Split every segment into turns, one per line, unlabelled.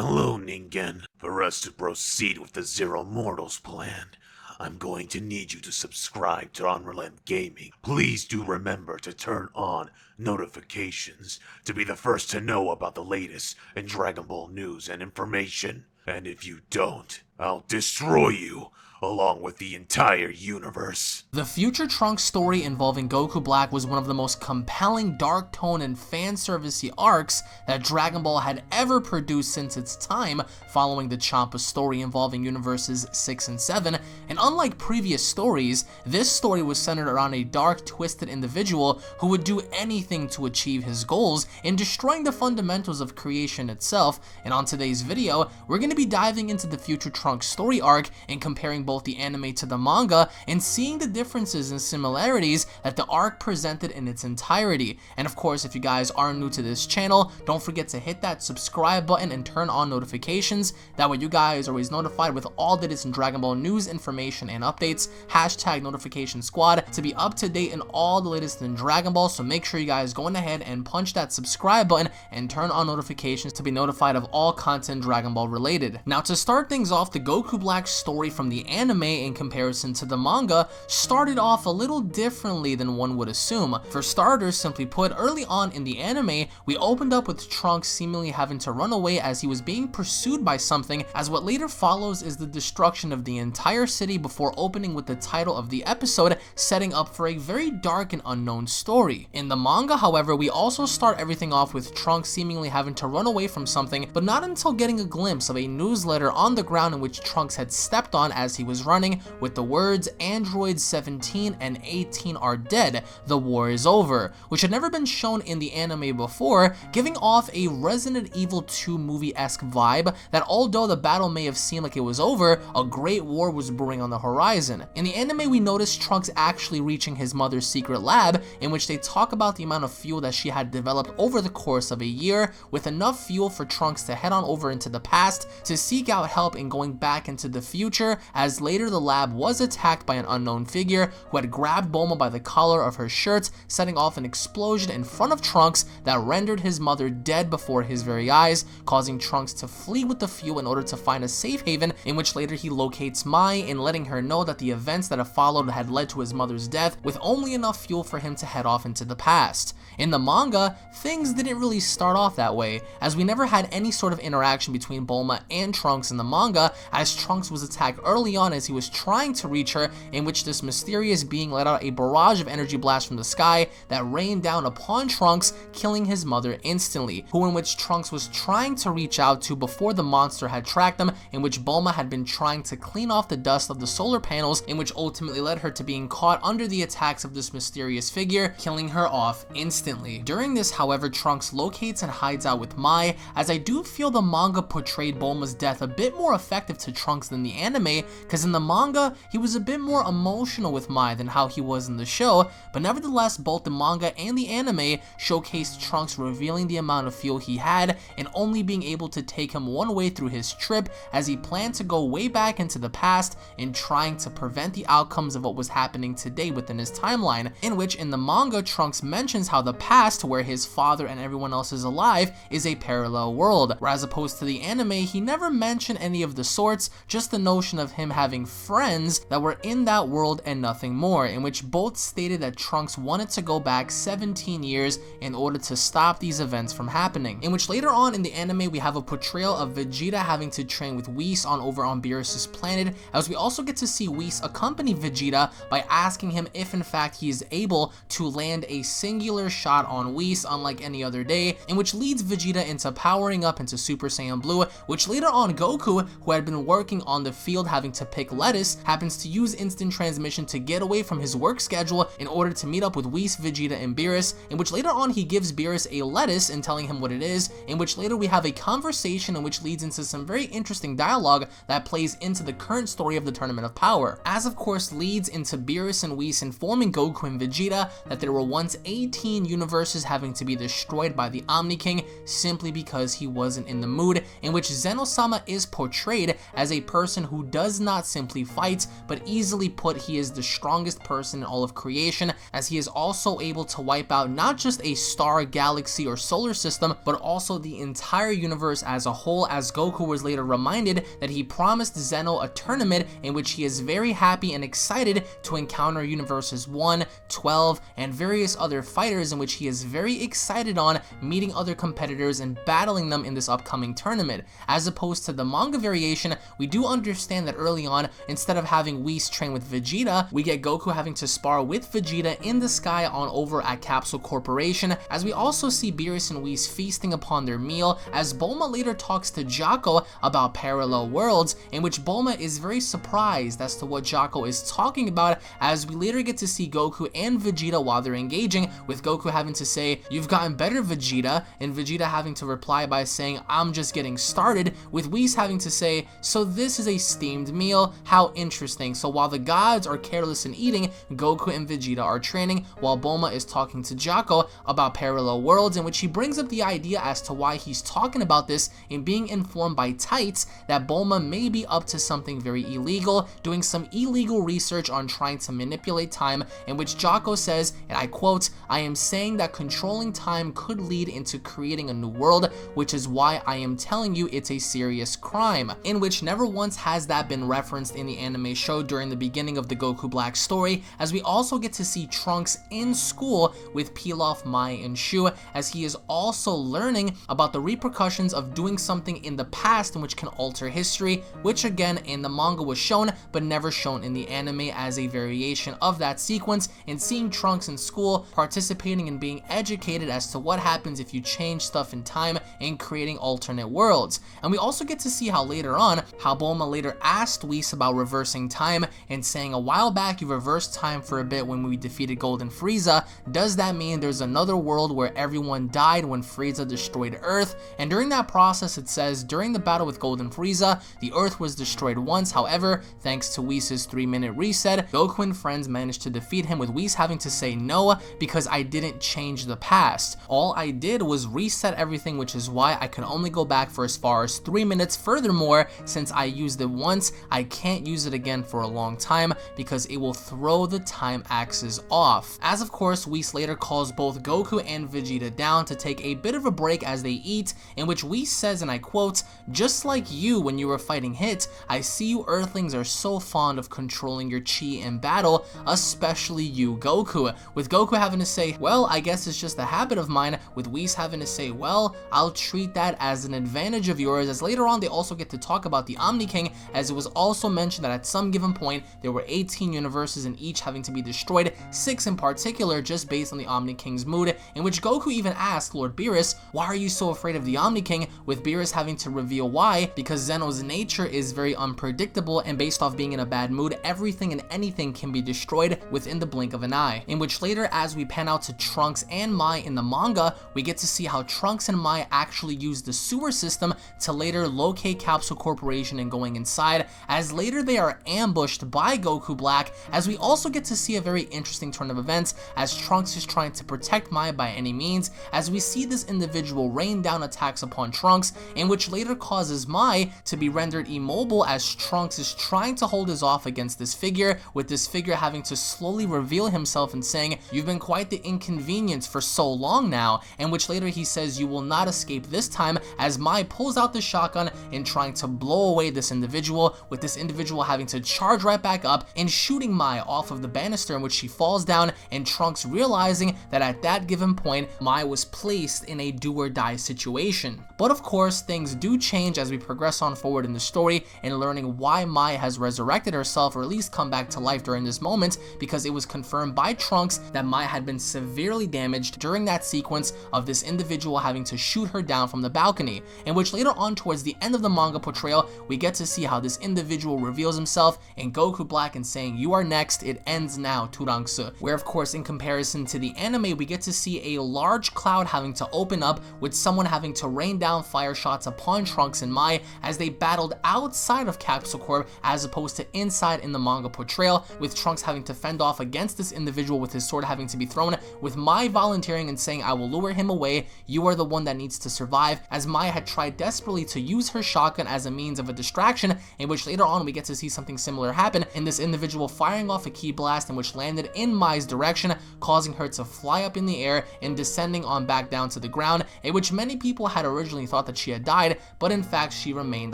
Hello, Ningen. For us to proceed with the Zero Mortals plan, I'm going to need you to subscribe to UnrealEntGaming. Please do remember to turn on notifications to be the first to know about the latest in Dragon Ball news and information. And if you don't, I'll destroy you, along with the entire universe.
The future Trunks story involving Goku Black was one of the most compelling dark tone and fan servicey arcs that Dragon Ball had ever produced since its time following the Champa story involving universes 6 and 7, and unlike previous stories, this story was centered around a dark, twisted individual who would do anything to achieve his goals in destroying the fundamentals of creation itself. And on today's video, we're going to be diving into the future Trunks story arc and comparing both the anime to the manga and seeing the differences and similarities that the arc presented in its entirety. And of course, if you guys are new to this channel, don't forget to hit that subscribe button and turn on notifications. That way you guys are always notified with all that is in Dragon Ball news, information, and updates. Hashtag notification squad to be up to date in all the latest in Dragon Ball. So make sure you guys go ahead and punch that subscribe button and turn on notifications to be notified of all content Dragon Ball related. Now, to start things off, the Goku Black story from the anime in comparison to the manga started off a little differently than one would assume. For starters, simply put, early on in the anime, we opened up with Trunks seemingly having to run away as he was being pursued by something, as what later follows is the destruction of the entire city before opening with the title of the episode, setting up for a very dark and unknown story. In the manga, however, we also start everything off with Trunks seemingly having to run away from something, but not until getting a glimpse of a newsletter on the ground in which Trunks had stepped on as he was running, with the words "Androids 17 and 18 are dead, the war is over," which had never been shown in the anime before, giving off a Resident Evil 2 movie-esque vibe that although the battle may have seemed like it was over, a great war was brewing on the horizon. In the anime, we noticed Trunks actually reaching his mother's secret lab, in which they talk about the amount of fuel that she had developed over the course of a year, with enough fuel for Trunks to head on over into the past to seek out help in going back into the future, as later the lab was attacked by an unknown figure who had grabbed Bulma by the collar of her shirt, setting off an explosion in front of Trunks that rendered his mother dead before his very eyes, causing Trunks to flee with the fuel in order to find a safe haven, in which later he locates Mai and letting her know that the events that have followed had led to his mother's death, with only enough fuel for him to head off into the past. In the manga, things didn't really start off that way, as we never had any sort of interaction between Bulma and Trunks in the manga, as Trunks was attacked early on as he was trying to reach her, in which this mysterious being let out a barrage of energy blasts from the sky that rained down upon Trunks, killing his mother instantly, who in which Trunks was trying to reach out to before the monster had tracked them, in which Bulma had been trying to clean off the dust of the solar panels, in which ultimately led her to being caught under the attacks of this mysterious figure, killing her off instantly. During this, however, Trunks locates and hides out with Mai, as I do feel the manga portrayed Bulma's death a bit more effective to Trunks than the anime, because in the manga, he was a bit more emotional with Mai than how he was in the show, but nevertheless, both the manga and the anime showcased Trunks revealing the amount of fuel he had and only being able to take him one way through his trip, as he planned to go way back into the past in trying to prevent the outcomes of what was happening today within his timeline, in which in the manga Trunks mentions how the past, where his father and everyone else is alive, is a parallel world, whereas opposed to the anime, he never mentioned any of the sorts, just the notion of him having friends that were in that world and nothing more, in which both stated that Trunks wanted to go back 17 years in order to stop these events from happening, in which later on in the anime we have a portrayal of Vegeta having to train with Whis over on Beerus's planet, as we also get to see Whis accompany Vegeta by asking him if in fact he is able to land a singular shot on Whis unlike any other day, in which leads Vegeta into powering up into Super Saiyan Blue, which later on Goku, who had been working on the field having to pick lettuce, happens to use instant transmission to get away from his work schedule in order to meet up with Whis, Vegeta, and Beerus, in which later on he gives Beerus a lettuce and telling him what it is, in which later we have a conversation in which leads into some very interesting dialogue that plays into the current story of the Tournament of Power, as of course leads into Beerus and Whis informing Goku and Vegeta that there were once 18 universes having to be destroyed by the Omni King simply because he wasn't in the mood, in which Zeno-sama is portrayed as a person who does not simply fight, but easily put, he is the strongest person in all of creation, as he is also able to wipe out not just a star, galaxy, or solar system, but also the entire universe as a whole, as Goku was later reminded that he promised Zeno a tournament in which he is very happy and excited to encounter Universes 1, 12, and various other fighters, in which he is very excited on meeting other competitors and battling them in this upcoming tournament. As opposed to the manga variation, we do understand that early on, instead of having Whis train with Vegeta, we get Goku having to spar with Vegeta in the sky on over at Capsule Corporation, as we also see Beerus and Whis feasting upon their meal, as Bulma later talks to Jaco about parallel worlds, in which Bulma is very surprised as to what Jaco is talking about, as we later get to see Goku and Vegeta while they're engaging, with Goku having to say, "You've gotten better, Vegeta," and Vegeta having to reply by saying, "I'm just getting started," with Whis having to say, "So this is a steamed meal? How interesting." So while the gods are careless in eating, Goku and Vegeta are training, while Bulma is talking to Jaco about parallel worlds, in which he brings up the idea as to why he's talking about this and being informed by Tights that Bulma may be up to something very illegal, doing some illegal research on trying to manipulate time, in which Jaco says, and I quote, "I am saying that controlling time could lead into creating a new world, which is why I am telling you it's a serious crime," in which never once has that been referenced in the anime show during the beginning of the Goku Black story, as we also get to see Trunks in school with Pilaf, Mai, and Shu, as he is also learning about the repercussions of doing something in the past in which can alter history, which again in the manga was shown but never shown in the anime as a variation of that sequence, and seeing Trunks in school participating and being educated as to what happens if you change stuff in time and creating alternate worlds. And we also get to see how later on, how Bulma later asked Whis about reversing time and saying, "A while back you reversed time for a bit when we defeated Golden Frieza. Does that mean there's another world where everyone died when Frieza destroyed Earth?" And during that process it says, during the battle with Golden Frieza, the Earth was destroyed once. However, thanks to Whis' 3-minute reset, Goku and friends managed to defeat him, with Whis having to say, "No, because I didn't change the past. All I did was reset everything, which is why I can only go back for as far as 3 minutes. Furthermore, since I used it once, I can't use it again for a long time because it will throw the time axis off." As of course, Whis later calls both Goku and Vegeta down to take a bit of a break as they eat, in which Whis says, and I quote, "Just like you when you were fighting Hit, I see you Earthlings are so fond of controlling your chi in battle, especially you, Goku," with Goku having to say, "Well, I guess it's just a habit of mine," with Whis having to say, "Well, I'll treat that as an advantage of yours," as later on they also get to talk about the Omni King, as it was also mentioned that at some given point there were 18 universes and each having to be destroyed, 6 in particular just based on the Omni King's mood, in which Goku even asked Lord Beerus, "Why are you so afraid of the Omni King?" with Beerus having to reveal why, because Zeno's nature is very unpredictable, and based off being in a bad mood, everything and anything can be destroyed within the blink of an eye. In which later, as we pan out to Trunks and Mai in the manga, we get to see how Trunks and Mai actually use the sewer system to later locate Capsule Corporation and going inside, as later they are ambushed by Goku Black, as we also get to see a very interesting turn of events as Trunks is trying to protect Mai by any means, as we see this individual rain down attacks upon Trunks, in which later causes Mai to be rendered immobile as Trunks is trying to hold his off against this figure, with this figure having to slowly reveal himself and saying, "You've been quite the inconvenience for so long now," in which later he says, "You will not escape this time," as Mai pulls out the shotgun and trying to blow away this individual, with this individual having to charge right back up and shooting Mai off of the banister, in which she falls down, and Trunks realizing that at that given point Mai was placed in a do or die situation. But of course things do change as we progress on forward in the story and learning why Mai has resurrected herself, or at least come back to life during this moment, because it was confirmed by Trunks that Mai had been severely damaged during that sequence of this individual having to shoot her down from the balcony, in which later on towards the end of the manga portrayal we get to see how this individual reveals himself in Goku Black and saying, "You are next, it ends now, Turangsu," where of course in comparison to the anime we get to see a large cloud having to open up with someone having to rain down fire shots upon Trunks and Mai as they battled outside of Capsule Corp as opposed to inside in the manga portrayal, with Trunks having to fend off against this individual with his sword having to be thrown, with Mai volunteering and saying, "I will lure him away, you are the one that needs to survive," as Mai had tried desperately to use her shotgun as a means means of a distraction, in which later on we get to see something similar happen in this individual firing off a ki blast in which landed in Mai's direction, causing her to fly up in the air and descending on back down to the ground, in which many people had originally thought that she had died, but in fact she remained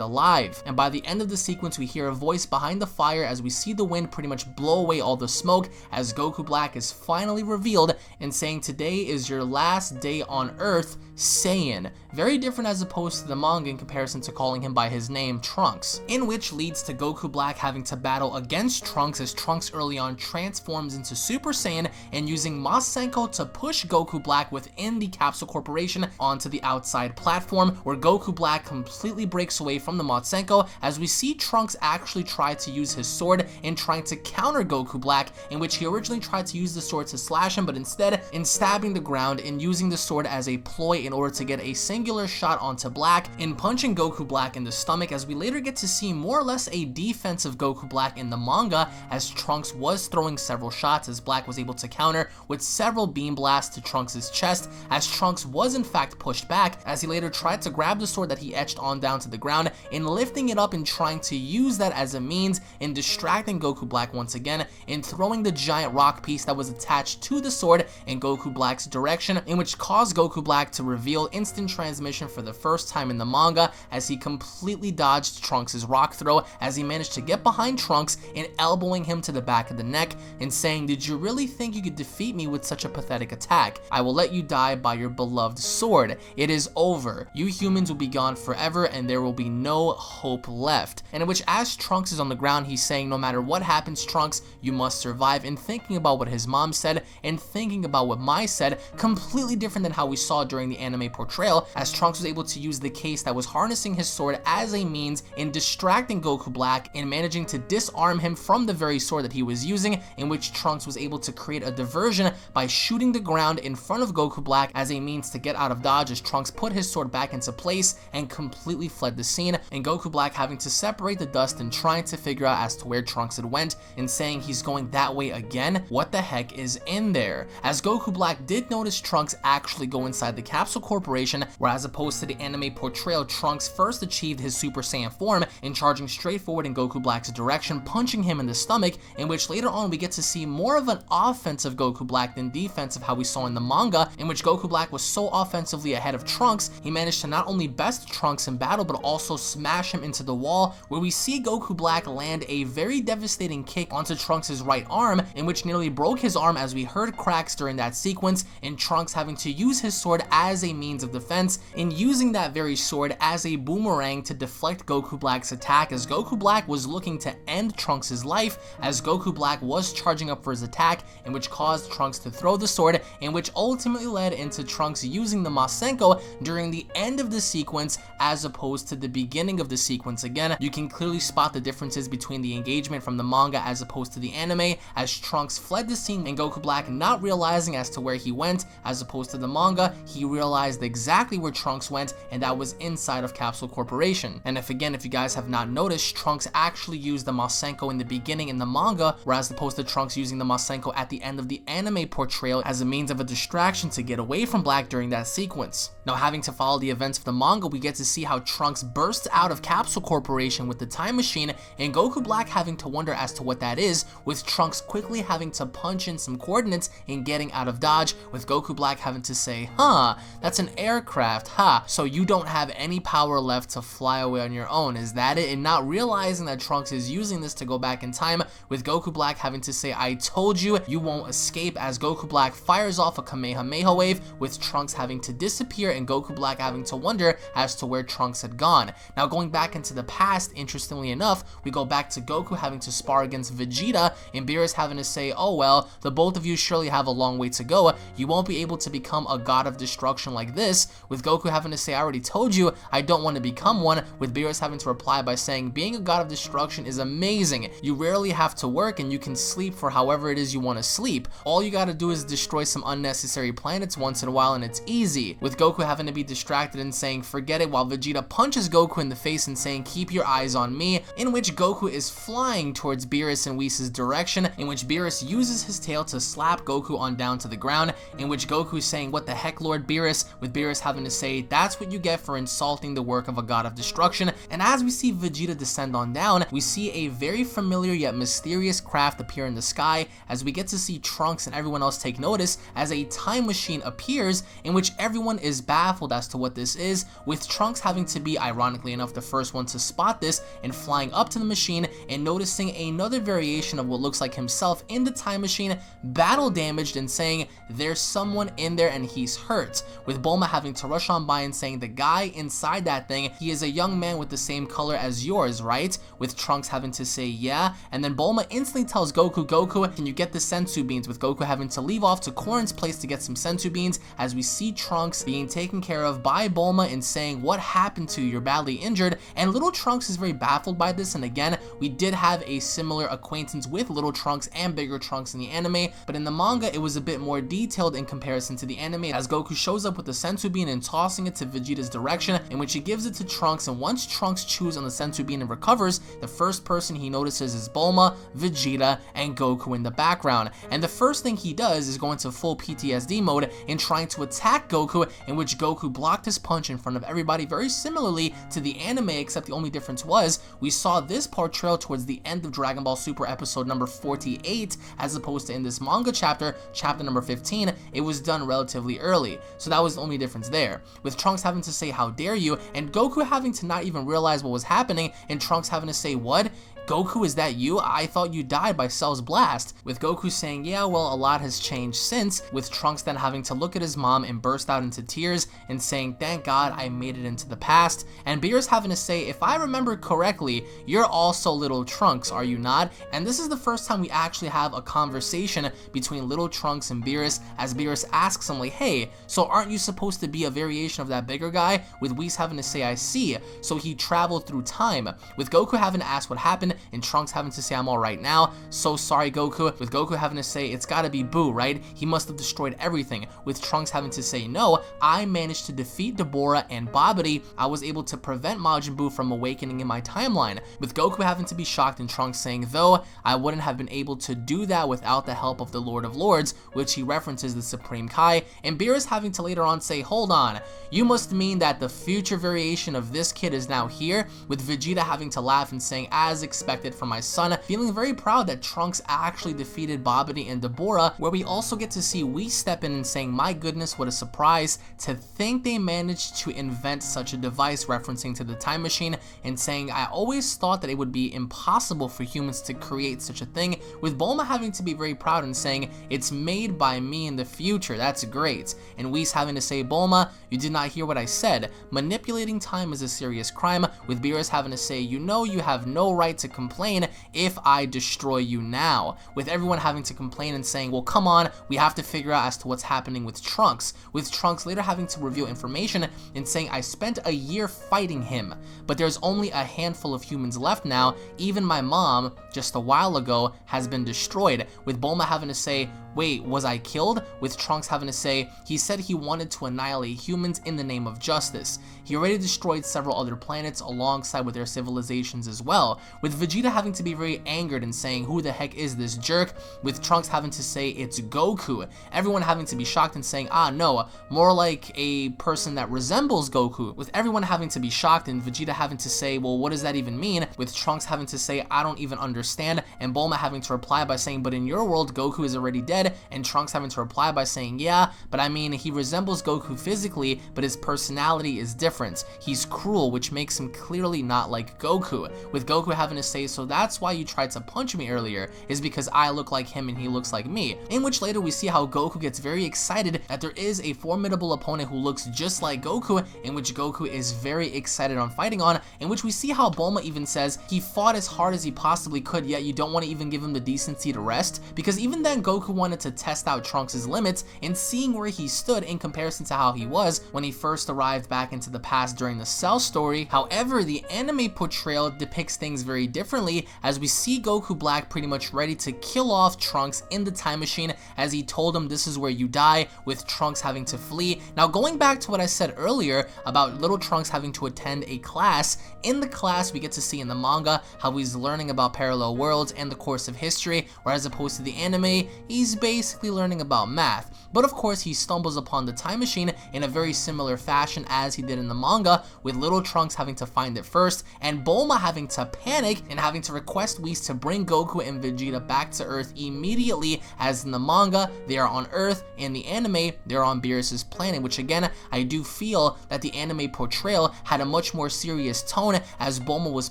alive. And by the end of the sequence, we hear a voice behind the fire as we see the wind pretty much blow away all the smoke as Goku Black is finally revealed and saying, "Today is your last day on Earth, Saiyan." Very different as opposed to the manga in comparison to calling him by his name, Trunks, in which leads to Goku Black having to battle against Trunks as Trunks early on transforms into Super Saiyan and using Masenko to push Goku Black within the Capsule Corporation onto the outside platform, where Goku Black completely breaks away from the Masenko as we see Trunks actually try to use his sword in trying to counter Goku Black, in which he originally tried to use the sword to slash him, but instead in stabbing the ground and using the sword as a ploy in order to get a singular shot onto Black in punching Goku Black in the stomach, as we later get to see more or less a defensive Goku Black in the manga, as Trunks was throwing several shots as Black was able to counter with several beam blasts to Trunks' chest, as Trunks was in fact pushed back as he later tried to grab the sword that he etched on down to the ground and lifting it up and trying to use that as a means in distracting Goku Black once again and throwing the giant rock piece that was attached to the sword in Goku Black's direction, in which caused Goku Black to reveal instant transmission for the first time in the manga as he completely dodged Trunks' rock throw as he managed to get behind Trunks and elbowing him to the back of the neck and saying, "Did you really think you could defeat me with such a pathetic attack? I will let you die by your beloved sword. It is over. You humans will be gone forever and there will be no hope left." And in which as Trunks is on the ground, he's saying, "No matter what happens, Trunks, you must survive," and thinking about what his mom said and thinking about what Mai said, completely different than how we saw during the anime portrayal, as Trunks was able to use the case that was harnessing his sword as a means in distracting Goku Black and managing to disarm him from the very sword that he was using, in which Trunks was able to create a diversion by shooting the ground in front of Goku Black as a means to get out of dodge, as Trunks put his sword back into place and completely fled the scene, and Goku Black having to separate the dust and trying to figure out as to where Trunks had went and saying he's going that way again. What the heck is in there? As Goku Black did notice Trunks actually go inside the Capsule Corporation, where as opposed to the anime portrayal, Trunks first achieved his Super Saiyan form and charging straight forward in Goku Black's direction, punching him in the stomach, in which later on we get to see more of an offensive Goku Black than defensive how we saw in the manga, in which Goku Black was so offensively ahead of Trunks, he managed to not only best Trunks in battle but also smash him into the wall, where we see Goku Black land a very devastating kick onto Trunks' right arm, in which nearly broke his arm as we heard cracks during that sequence, and Trunks having to use his sword as a means of defense, and using that very sword as a boomerang to deflect Goku Black's attack, as Goku Black was looking to end Trunks' life, as Goku Black was charging up for his attack, in which caused Trunks to throw the sword, in which ultimately led into Trunks using the Masenko during the end of the sequence as opposed to the beginning of the sequence. Again, you can clearly spot the differences between the engagement from the manga as opposed to the anime, as Trunks fled the scene and Goku Black not realizing as to where he went, as opposed to the manga, he realized exactly where Trunks went, and that was inside of Capsule Corporation. And if you guys have not noticed, Trunks actually used the Masenko in the beginning in the manga, whereas opposed to Trunks using the Masenko at the end of the anime portrayal as a means of a distraction to get away from Black during that sequence. Now, having to follow the events of the manga, we get to see how Trunks bursts out of Capsule Corporation with the time machine, and Goku Black having to wonder as to what that is, with Trunks quickly having to punch in some coordinates and getting out of dodge, with Goku Black having to say, "Huh, that's an aircraft, ha, so you don't have any power left to fly away on your own, is that it?" And not realizing that Trunks is using this to go back in time, with Goku Black having to say, "I told you, you won't escape," as Goku Black fires off a Kamehameha wave, with Trunks having to disappear and Goku Black having to wonder as to where Trunks had gone. Now, going back into the past, interestingly enough, we go back to Goku having to spar against Vegeta, and Beerus having to say, "Oh well, the both of you surely have a long way to go. You won't be able to become a god of destruction like this," with Goku having to say, "I already told you, I don't want to become one," with Beerus having to reply by saying, "Being a god of destruction is amazing. You rarely have to work and you can sleep for however it is you want to sleep. All you gotta do is destroy some unnecessary planets once in a while and it's easy," with Goku having to be distracted and saying, "Forget it," while Vegeta punches Goku in the face and saying, "Keep your eyes on me," in which Goku is flying towards Beerus and Whis' direction, in which Beerus uses his tail to slap Goku on down to the ground, in which Goku is saying, "What the heck, Lord Beerus?" with Beerus having to say, "That's what you get for insulting the work of a god of destruction." destruction. And as we see Vegeta descend on down, we see a very familiar yet mysterious craft appear in the sky, as we get to see Trunks and everyone else take notice as a time machine appears, in which everyone is baffled as to what this is, with Trunks having to be, ironically enough, the first one to spot this and flying up to the machine and noticing another variation of what looks like himself in the time machine, battle damaged, and saying there's someone in there and he's hurt, with Bulma having to rush on by and saying the guy inside that thing, he is a young man with the same color as yours, right? With Trunks having to say yeah, and then Bulma instantly tells Goku, Goku, can you get the senzu beans, with Goku having to leave off to Korin's place to get some senzu beans, as we see Trunks being taken care of by Bulma and saying what happened to you, you're badly injured, and little Trunks is very baffled by this. And again, we did have a similar acquaintance with little Trunks and bigger Trunks in the anime, but in the manga it was a bit more detailed in comparison to the anime, as Goku shows up with the senzu bean and tossing it to Vegeta's direction, in which he gives it to Trunks, and once Trunks chews on the senzu bean and recovers, the first person he notices is Bulma, Vegeta, and Goku in the background. And the first thing he does is go into full PTSD mode in trying to attack Goku, in which Goku blocked his punch in front of everybody, very similarly to the anime, except the only difference was we saw this portrayal towards the end of Dragon Ball Super episode number 48, as opposed to in this manga chapter number 15, it was done relatively early. So that was the only difference there, with Trunks having to say how dare you, and Goku having to not even realize what was happening, and Trunks having to say what? Goku, is that you? I thought you died by Cell's blast. With Goku saying, yeah, well, a lot has changed since, with Trunks then having to look at his mom and burst out into tears and saying, thank God I made it into the past. And Beerus having to say, if I remember correctly, you're also little Trunks, are you not? And this is the first time we actually have a conversation between little Trunks and Beerus, as Beerus asks him like, hey, so aren't you supposed to be a variation of that bigger guy? With Whis having to say, I see, so he traveled through time. With Goku having to ask what happened, and Trunks having to say, I'm alright now, so sorry Goku, with Goku having to say, it's gotta be Boo, right? He must have destroyed everything, with Trunks having to say, no, I managed to defeat Deborah and Babidi, I was able to prevent Majin Buu from awakening in my timeline, with Goku having to be shocked and Trunks saying, though, I wouldn't have been able to do that without the help of the Lord of Lords, which he references the Supreme Kai, and Beerus having to later on say, hold on, you must mean that the future variation of this kid is now here, with Vegeta having to laugh and saying, as expected from my son, feeling very proud that Trunks actually defeated Babidi and Deborah, where we also get to see Whis step in and saying, my goodness, what a surprise to think they managed to invent such a device, referencing to the time machine, and saying, I always thought that it would be impossible for humans to create such a thing, with Bulma having to be very proud and saying, it's made by me in the future, that's great, and Whis having to say, Bulma, you did not hear what I said, manipulating time is a serious crime, with Beerus having to say, you know you have no right to complain if I destroy you now, with everyone having to complain and saying, well come on, we have to figure out as to what's happening with Trunks, with Trunks later having to reveal information and saying, I spent a year fighting him, but there's only a handful of humans left now, even my mom, just a while ago, has been destroyed, with Bulma having to say, wait, was I killed? With Trunks having to say, he said he wanted to annihilate humans in the name of justice. He already destroyed several other planets alongside with their civilizations as well, with Vegeta having to be very angered and saying, who the heck is this jerk? With Trunks having to say, it's Goku. Everyone having to be shocked and saying, ah no, more like a person that resembles Goku, with everyone having to be shocked and Vegeta having to say, well what does that even mean? With Trunks having to say, I don't even understand, and Bulma having to reply by saying, but in your world Goku is already dead, and Trunks having to reply by saying, yeah, but I mean he resembles Goku physically, but his personality is different. He's cruel, which makes him clearly not like Goku, with Goku having to say, so that's why you tried to punch me earlier, is because I look like him and he looks like me, in which later we see how Goku gets very excited that there is a formidable opponent who looks just like Goku, in which Goku is very excited on fighting on, in which we see how Bulma even says he fought as hard as he possibly could, yet you don't want to even give him the decency to rest, because even then Goku wanted to test out Trunks' limits and seeing where he stood in comparison to how he was when he first arrived back into the past during the Cell story. However, the anime portrayal depicts things very differently, as we see Goku Black pretty much ready to kill off Trunks in the time machine, as he told him this is where you die, with Trunks having to flee. Now going back to what I said earlier about little Trunks having to attend a class, in the class we get to see in the manga how he's learning about parallel worlds and the course of history, where as opposed to the anime, he's basically learning about math. But of course, he stumbles upon the time machine in a very similar fashion as he did in the manga, with little Trunks having to find it first, and Bulma having to panic and having to request Whis to bring Goku and Vegeta back to Earth immediately, as in the manga, they are on Earth, in the anime, they're on Beerus's planet, which again, I do feel that the anime portrayal had a much more serious tone, as Bulma was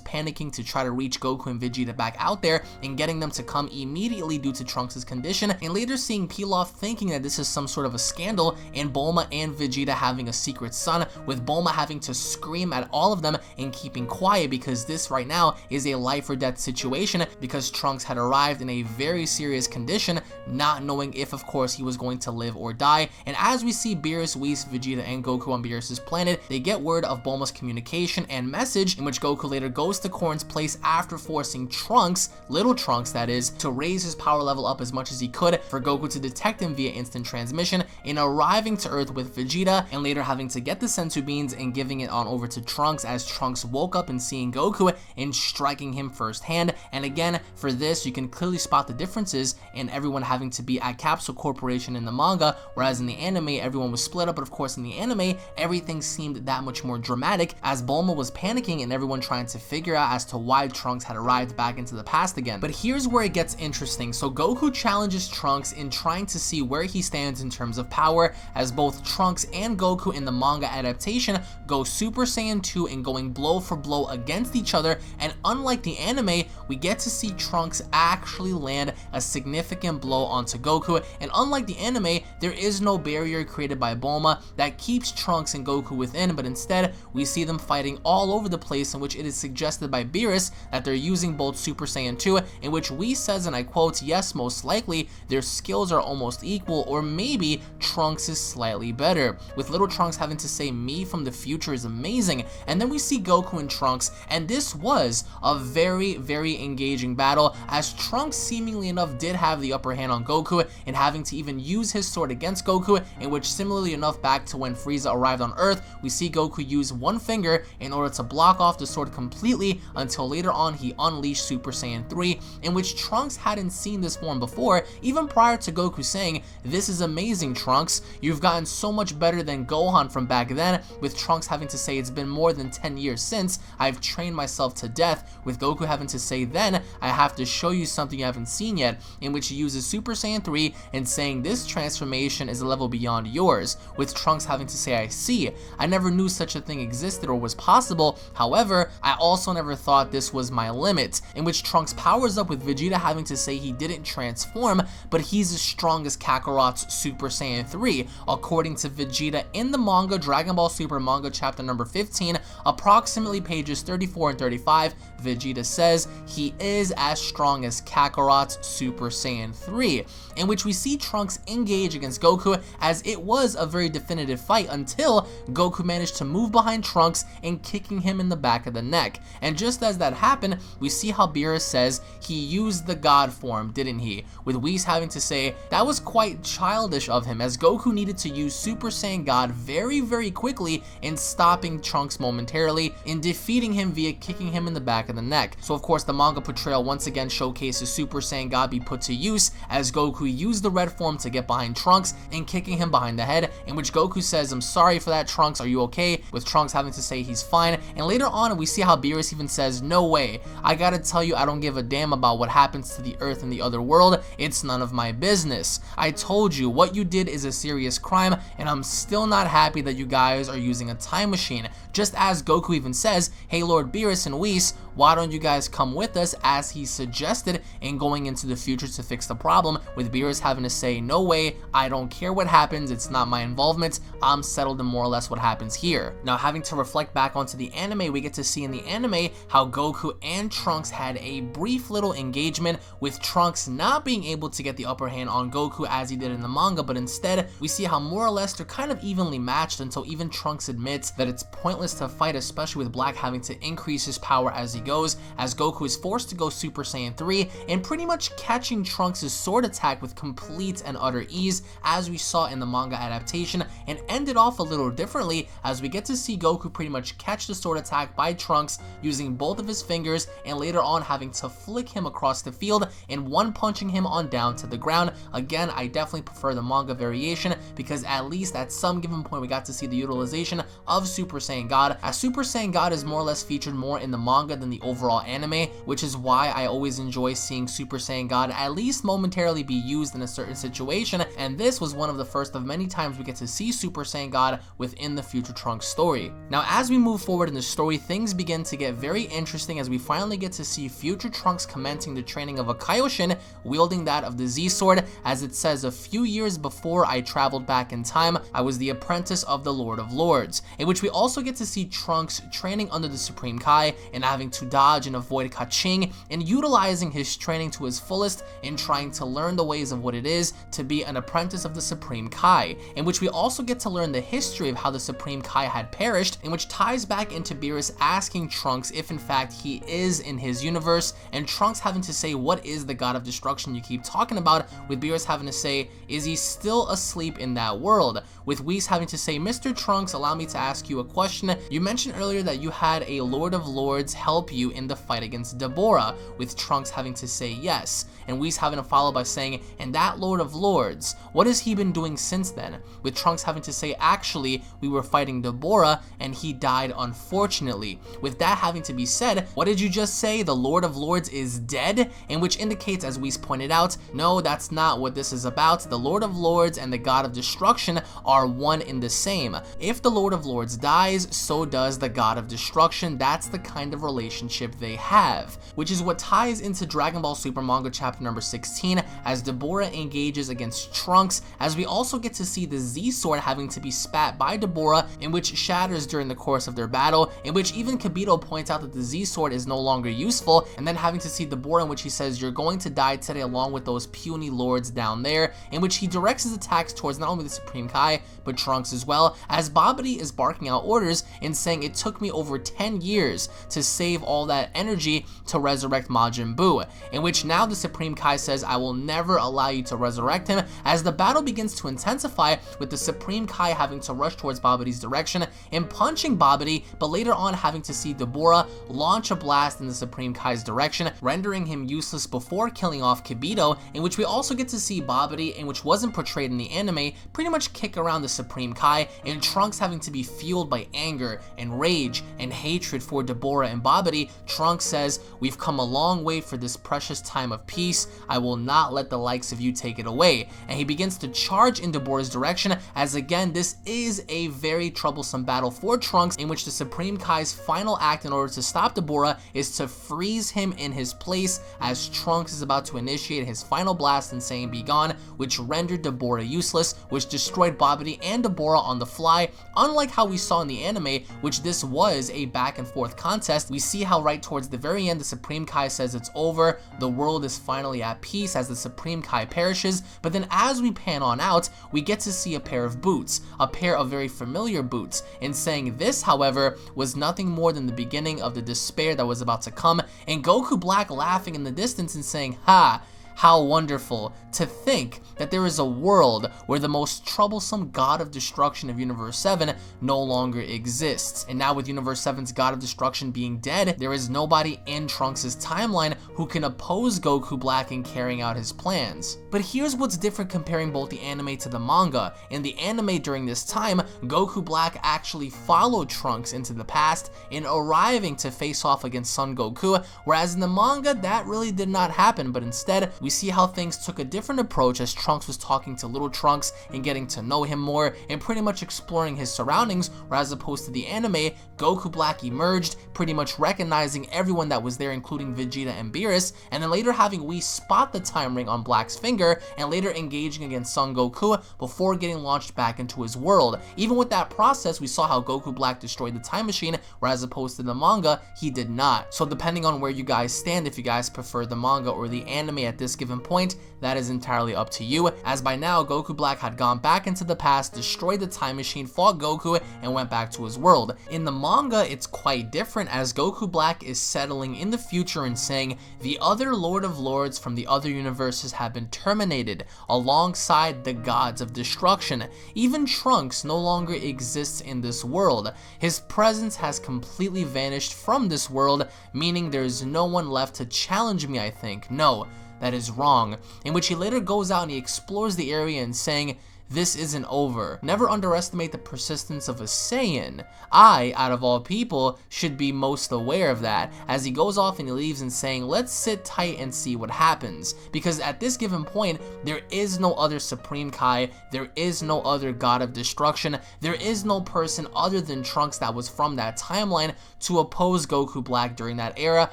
panicking to try to reach Goku and Vegeta back out there, and getting them to come immediately due to Trunks' condition, and later seeing Pilaf thinking that this is some sort of a scandal, and Bulma and Vegeta having a secret son, with Bulma having to scream at all of them and keeping quiet, because this right now is a life or death situation, because Trunks had arrived in a very serious condition, not knowing if of course he was going to live or die. And as we see Beerus, Whis, Vegeta, and Goku on Beerus's planet, they get word of Bulma's communication and message, in which Goku later goes to Korn's place after forcing Trunks, little Trunks that is, to raise his power level up as much as he could for Goku to detect him via instant transmission, in arriving to Earth with Vegeta, and later having to get the senzu beans and giving it on over to Trunks, as Trunks woke up and seeing Goku and striking him firsthand. And again, for this you can clearly spot the differences in everyone having to be at Capsule Corporation in the manga, whereas in the anime everyone was split up. But of course in the anime everything seemed that much more dramatic, as Bulma was panicking and everyone trying to figure out as to why Trunks had arrived back into the past again. But here's where it gets interesting. So Goku challenges Trunks in trying to see where he stands in terms of power, as both Trunks and Goku in the manga adaptation go Super Saiyan 2 and going blow for blow against each other, and unlike the anime, we get to see Trunks actually land a significant blow onto Goku, and unlike the anime, there is no barrier created by Bulma that keeps Trunks and Goku within, but instead we see them fighting all over the place, in which it is suggested by Beerus that they're using both Super Saiyan 2, in which Whis says, and I quote, "Yes, most likely their skills are almost equal, or maybe Trunks is slightly better," with little Trunks having to say, "Me from the future is amazing." And then we see Goku and Trunks, and this was a very engaging battle, as Trunks seemingly enough did have the upper hand on Goku, and having to even use his sword against Goku, in which similarly enough back to when Frieza arrived on Earth, we see Goku use one finger in order to block off the sword completely, until later on he unleashed Super Saiyan 3, in which Trunks hadn't seen this form before, even prior to Goku saying, "This is amazing, Trunks, you've gotten so much better than Gohan from back then," with Trunks having to say, "It's been more than 10 years since I've trained myself to death," with Goku having to say, "Then I have to show you something you haven't seen yet," in which he uses Super Saiyan 3 and saying, "This transformation is a level beyond yours," with Trunks having to say, "I see, I never knew such a thing existed or was possible, however, I also never thought this was my limit," in which Trunks powers up, with Vegeta having to say he didn't transform, but he's as strong as Kakarot's Super Saiyan 3, according to Vegeta in the manga Dragon Ball Super manga chapter number 15, approximately pages 34 and 35, Vegeta says he is as strong as Kakarot's Super Saiyan 3, in which we see Trunks engage against Goku, as it was a very definitive fight until Goku managed to move behind Trunks and kicking him in the back of the neck. And just as that happened, we see how Beerus says he used the God form, didn't he? With Whis having to say that was quite childish of him, as Goku needed to use Super Saiyan God very quickly in stopping Trunks momentarily, in defeating him via kicking him in the back of the neck. So of course the manga portrayal once again showcases Super Saiyan God be put to use, as Goku used the red form to get behind Trunks and kicking him behind the head, in which Goku says, "I'm sorry for that, Trunks, are you okay?" with Trunks having to say he's fine. And later on we see how Beerus even says, "No way, I gotta tell you, I don't give a damn about what happens to the Earth and the other world, it's none of my business. I told you, what you did is a serious crime, and I'm still not happy that you guys are using a time machine." Just as Goku even says, "Hey Lord Beerus and Whis, why don't you guys come with us," as he suggested, in going into the future to fix the problem, with Beerus having to say, "No way, I don't care what happens, it's not my involvement, I'm settled in more or less what happens here." Now having to reflect back onto the anime, we get to see in the anime how Goku and Trunks had a brief little engagement, with Trunks not being able to get the upper hand on Goku as he did in the manga, but instead we see how more or less they're kind of evenly matched, until even Trunks admits that it's pointless to fight, especially with Black having to increase his power as he goes, as Goku is forced to go Super Saiyan 3 and pretty much catching Trunks' sword attack with complete and utter ease, as we saw in the manga adaptation, and ended off a little differently, as we get to see Goku pretty much catch the sword attack by Trunks using both of his fingers, and later on having to flick him across the field and one punching him on down to the the ground. Again, I definitely prefer the manga variation because at least at some given point we got to see the utilization of Super Saiyan God, as Super Saiyan God is more or less featured more in the manga than the overall anime, which is why I always enjoy seeing Super Saiyan God at least momentarily be used in a certain situation, and this was one of the first of many times we get to see Super Saiyan God within the Future Trunks story. Now, as we move forward in the story, things begin to get very interesting as we finally get to see Future Trunks commencing the training of a Kaioshin, wielding that of the Z-Sword. As it says, a few years before I traveled back in time, I was the apprentice of the Lord of Lords, in which we also get to see Trunks training under the Supreme Kai and having to dodge and avoid Kaching, and utilizing his training to his fullest in trying to learn the ways of what it is to be an apprentice of the Supreme Kai, in which we also get to learn the history of how the Supreme Kai had perished, in which ties back into Beerus asking Trunks if in fact he is in his universe, and Trunks having to say, what is the God of Destruction you keep talking about, with Beerus having to say, is he still asleep in that world, with Whis having to say, Mr. Trunks, allow me to ask you a question. You mentioned earlier that you had a Lord of Lords help you in the fight against Deborah, with Trunks having to say yes, and Whis having to follow by saying, and that Lord of Lords, what has he been doing since then, with Trunks having to say, actually, we were fighting Deborah and he died unfortunately. With that having to be said, what did you just say, the Lord of Lords is dead? In which indicates, as Whis pointed out, no, that's not what this is about. The Lord of Lords and the God of Destruction are one in the same. If the Lord of Lords dies, so does the God of Destruction. That's the kind of relationship they have, which is what ties into Dragon Ball Super manga chapter number 16 as Deborah engages against Trunks, as we also get to see the Z-Sword having to be spat by Deborah, in which shatters during the course of their battle, in which even Kibito points out that the Z-Sword is no longer useful, and then having to see Deborah, in which he says, you're going to die today along with those puny lords down there, in which he directs his attacks towards not only the Supreme Kai, but Trunks as well, as Babidi is barking out orders and saying, it took me over 10 years to save all that energy to resurrect Majin Buu, in which now the Supreme Kai says, I will never allow you to resurrect him, as the battle begins to intensify, with the Supreme Kai having to rush towards Babidi's direction and punching Babidi, but later on having to see Deborah launch a blast in the Supreme Kai's direction, rendering him useless before killing off Kibito, in which we also get to see Babidi, in which wasn't portrayed in the anime, pretty much kick around the Supreme Kai, and Trunks having to be fueled by anger and rage and hatred for Deborah and Babidi. Trunks says, we've come a long way for this precious time of peace. I will not let the likes of you take it away. And he begins to charge in Deborah's direction, as again, this is a very troublesome battle for Trunks, in which the Supreme Kai's final act in order to stop Deborah is to freeze him in his place, as Trunks is about to initiate his final blast and saying be gone, which rendered Deborah useless, which destroyed Babidi and Deborah on the fly. Unlike how we saw in the anime, which this was a back and forth contest, we see how right towards the very end the Supreme Kai says it's over, the world is finally at peace as the Supreme Kai perishes, but then as we pan on out, we get to see a pair of boots, a pair of very familiar boots, and saying this, however, was nothing more than the beginning of the despair that was about to come, and Goku Black laughing in the distance and saying, ha, how wonderful to think that there is a world where the most troublesome God of Destruction of Universe 7 no longer exists. And now with Universe 7's God of Destruction being dead, there is nobody in Trunks' timeline who can oppose Goku Black in carrying out his plans. But here's what's different comparing both the anime to the manga. In the anime during this time, Goku Black actually followed Trunks into the past in arriving to face off against Son Goku, whereas in the manga that really did not happen, but instead we see how things took a different approach as Trunks was talking to little Trunks and getting to know him more and pretty much exploring his surroundings, whereas opposed to the anime, Goku Black emerged, pretty much recognizing everyone that was there, including Vegeta and Beerus, and then later having Whis spot the time ring on Black's finger, and later engaging against Son Goku before getting launched back into his world. Even with that process, we saw how Goku Black destroyed the time machine, whereas opposed to the manga, he did not. So depending on where you guys stand, if you guys prefer the manga or the anime at this given point, that is entirely up to you, as by now Goku Black had gone back into the past, destroyed the time machine, fought Goku, and went back to his world. In the manga, it's quite different, as Goku Black is settling in the future and saying, the other Lord of Lords from the other universes have been terminated, alongside the gods of destruction. Even Trunks no longer exists in this world. His presence has completely vanished from this world, meaning there's no one left to challenge me, I think. No. that is wrong, in which he later goes out and he explores the area and saying, "This isn't over." Never underestimate the persistence of a Saiyan. I, out of all people, should be most aware of that, as he goes off and he leaves and saying, "Let's sit tight and see what happens." Because at this given point, there is no other Supreme Kai, there is no other God of Destruction, there is no person other than Trunks that was from that timeline to oppose Goku Black during that era,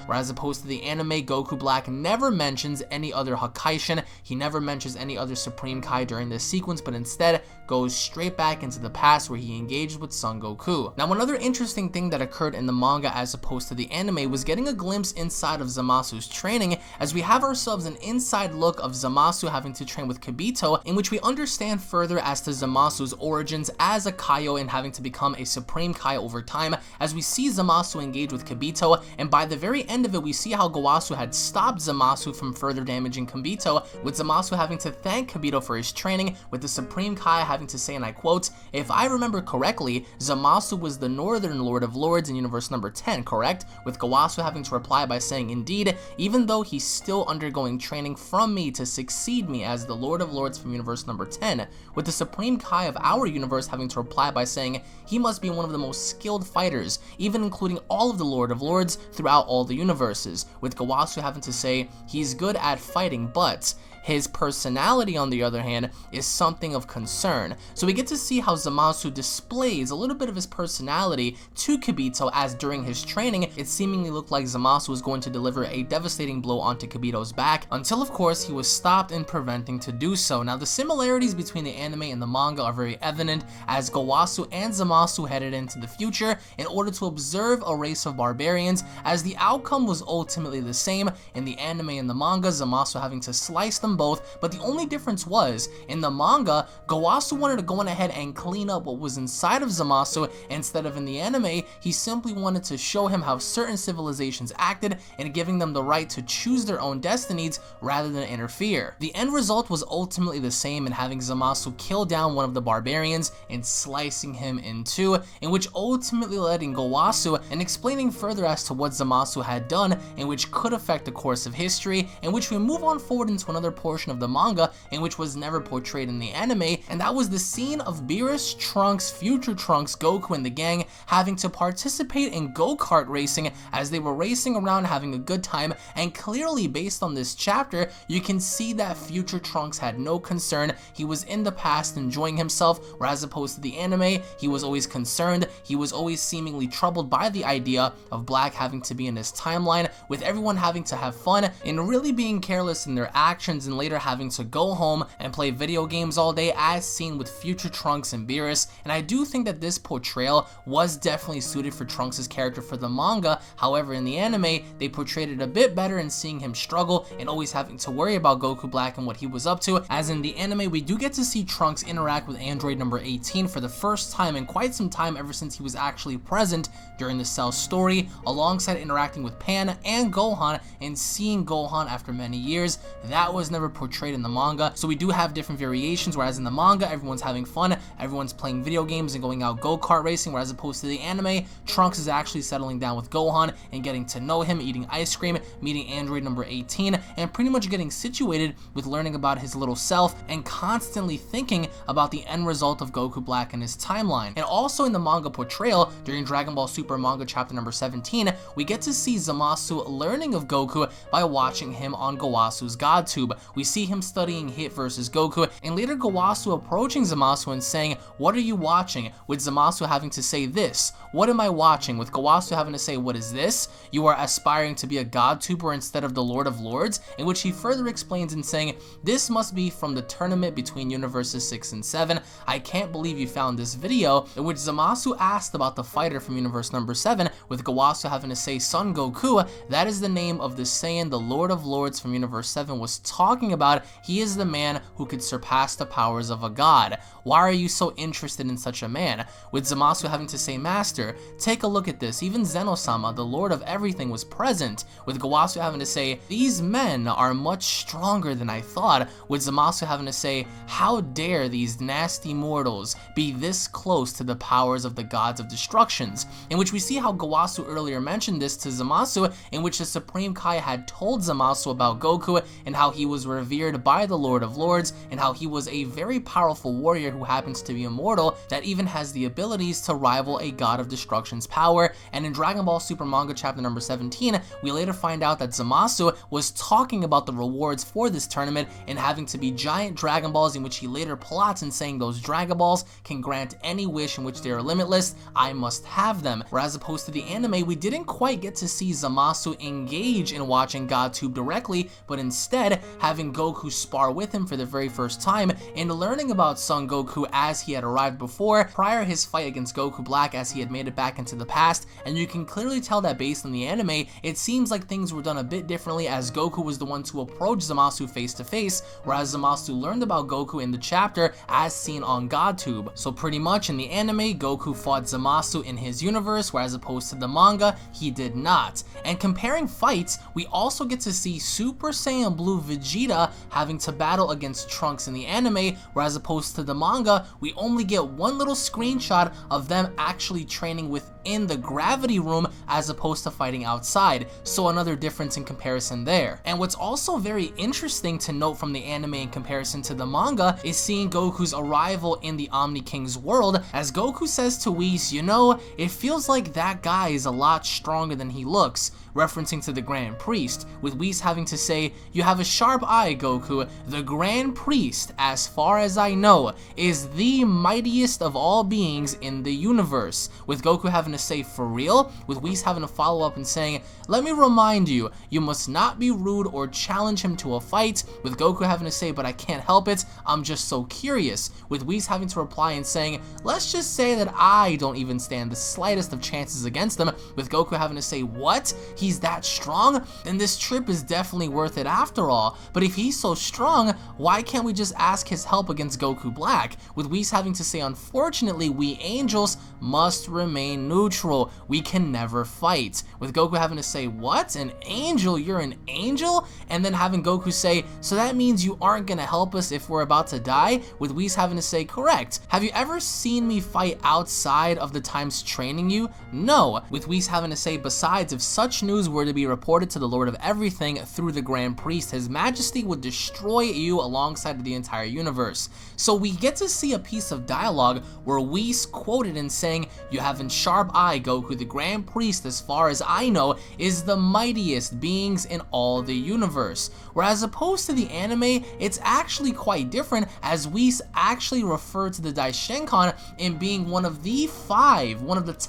whereas opposed to the anime, Goku Black never mentions any other Hakaishin, he never mentions any other Supreme Kai during this sequence, but instead goes straight back into the past where he engaged with Son Goku. Now, another interesting thing that occurred in the manga as opposed to the anime was getting a glimpse inside of Zamasu's training, as we have ourselves an inside look of Zamasu having to train with Kibito, in which we understand further as to Zamasu's origins as a Kaio and having to become a Supreme Kai over time, as we see Zamasu engage with Kibito, and by the very end of it we see how Gowasu had stopped Zamasu from further damaging Kibito, with Zamasu having to thank Kibito for his training, with the Supreme Kai having to say, and I quote, "If I remember correctly, Zamasu was the Northern Lord of Lords in universe number 10, correct?" With Gowasu having to reply by saying, "Indeed, even though he's still undergoing training from me to succeed me as the Lord of Lords from universe number 10, with the Supreme Kai of our universe having to reply by saying, "He must be one of the most skilled fighters, even including all of the Lord of Lords throughout all the universes," with Gowasu having to say, "He's good at fighting, but his personality, on the other hand, is something of concern." So we get to see how Zamasu displays a little bit of his personality to Kibito, as during his training, it seemingly looked like Zamasu was going to deliver a devastating blow onto Kibito's back, until of course he was stopped in preventing to do so. Now, the similarities between the anime and the manga are very evident, as Gowasu and Zamasu headed into the future in order to observe a race of barbarians, as the outcome was ultimately the same in the anime and the manga, Zamasu having to slice them both, but the only difference was, in the manga, Gowasu wanted to go on ahead and clean up what was inside of Zamasu, instead of in the anime, he simply wanted to show him how certain civilizations acted and giving them the right to choose their own destinies rather than interfere. The end result was ultimately the same in having Zamasu kill down one of the barbarians and slicing him in two, in which ultimately led in Gowasu and explaining further as to what Zamasu had done, in which could affect the course of history, in which we move on forward into another portion of the manga, in which was never portrayed in the anime, and that was the scene of Beerus, Trunks, future Trunks, Goku, and the gang having to participate in go-kart racing as they were racing around having a good time, and clearly based on this chapter, you can see that future Trunks had no concern. He was in the past enjoying himself, whereas opposed to the anime, he was always concerned, he was always seemingly troubled by the idea of Black having to be in his timeline, with everyone having to have fun and really being careless in their actions, and later having to go home and play video games all day, as seen with future Trunks and Beerus. And I do think that this portrayal was definitely suited for Trunks' character for the manga. However, in the anime, they portrayed it a bit better in seeing him struggle and always having to worry about Goku Black and what he was up to, as in the anime, we do get to see Trunks interact with android number 18 for the first time in quite some time, ever since he was actually present during the Cell story, alongside interacting with Pan and Gohan and seeing Gohan after many years. That was never portrayed in the manga, so we do have different variations, whereas in the manga, everyone's having fun, everyone's playing video games and going out go-kart racing, whereas opposed to the anime, Trunks is actually settling down with Gohan and getting to know him, eating ice cream, meeting android number 18, and pretty much getting situated with learning about his little self and constantly thinking about the end result of Goku Black and his timeline. And also in the manga portrayal, during Dragon Ball Super manga chapter number 17, we get to see Zamasu learning of Goku by watching him on Gowasu's God Tube. We see him studying Hit versus Goku, and later Gowasu approaching Zamasu and saying, "What are you watching?" with Zamasu having to say this, "What am I watching?" with Gowasu having to say, "What is this? You are aspiring to be a God Tuber instead of the Lord of Lords," in which he further explains in saying, "This must be from the tournament between universes 6 and 7. I can't believe you found this video," in which Zamasu asked about the fighter from universe number 7, with Gowasu having to say, "Son Goku, that is the name of the Saiyan the Lord of Lords from universe 7 was talking about. He is the man who could surpass the power powers of a god. Why are you so interested in such a man? With Zamasu having to say, Master, take a look at this. Even Zeno-sama, the lord of everything, was present. With Gowasu having to say, these men are much stronger than I thought. With Zamasu having to say, how dare these nasty mortals be this close to the powers of the gods of destructions? In which we see how Gowasu earlier mentioned this to Zamasu, in which the Supreme Kai had told Zamasu about Goku and how he was revered by the Lord of Lords and how he was a very powerful warrior who happens to be immortal that even has the abilities to rival a god of destruction's power. And in Dragon Ball Super Manga chapter number 17, we later find out that Zamasu was talking about the rewards for this tournament and having to be giant Dragon Balls, in which he later plots and saying those Dragon Balls can grant any wish in which they are limitless. I must have them. Whereas opposed to the anime, we didn't quite get to see Zamasu engage in watching GodTube directly, but instead having Goku spar with him for the very first time and learning about Son Goku as he had arrived before, prior his fight against Goku Black as he had made it back into the past. And you can clearly tell that based on the anime, it seems like things were done a bit differently, as Goku was the one to approach Zamasu face to face, whereas Zamasu learned about Goku in the chapter as seen on GodTube. So pretty much in the anime, Goku fought Zamasu in his universe, whereas opposed to the manga, he did not. And comparing fights, we also get to see Super Saiyan Blue Vegeta having to battle against Trunks in the anime, whereas opposed to the manga, we only get one little screenshot of them actually training within the gravity room as opposed to fighting outside. So another difference in comparison there. And what's also very interesting to note from the anime in comparison to the manga is seeing Goku's arrival in the Omni King's world, as Goku says to Whis, you know, it feels like that guy is a lot stronger than he looks, referencing to the Grand Priest, with Whis having to say, you have a sharp eye, Goku. The Grand Priest, as far as I know, is the mightiest of all beings in the universe. With Goku having to say, for real? With Whis having to follow up and saying, let me remind you, you must not be rude or challenge him to a fight. With Goku having to say, but I can't help it, I'm just so curious. With Whis having to reply and saying, let's just say that I don't even stand the slightest of chances against him. With Goku having to say, what? He's that strong? Then this trip is definitely worth it after all. But if he's so strong, why can't we just ask his help against Goku Black? With Whis having to say, unfortunately, we angels must remain neutral. We can never fight. With Goku having to say, what? An angel? You're an angel? And then having Goku say, so that means you aren't gonna help us if we're about to die? With Whis having to say, correct. Have you ever seen me fight outside of the times training you? No. With Whis having to say, besides, if such news were to be reported to the Lord of Everything through the Grand Priest, His Majesty would destroy you alongside the entire universe. So we get to see a piece of dialogue where Whis quoted in saying, you have a sharp eye, Goku. The Grand Priest, as far as I know, is the mightiest beings in all the universe. Whereas opposed to the anime, it's actually quite different, as Whis actually referred to the Daishinkan in being one of the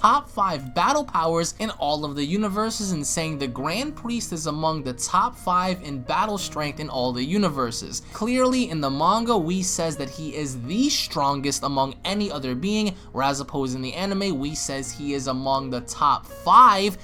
top 5 battle powers in all of the universes, and saying the Grand Priest is among the top 5 in battle strength in all the universes. Clearly in the manga, Whis says that he is the strongest among any other being, whereas opposed in the anime, Whis says he is among the top 5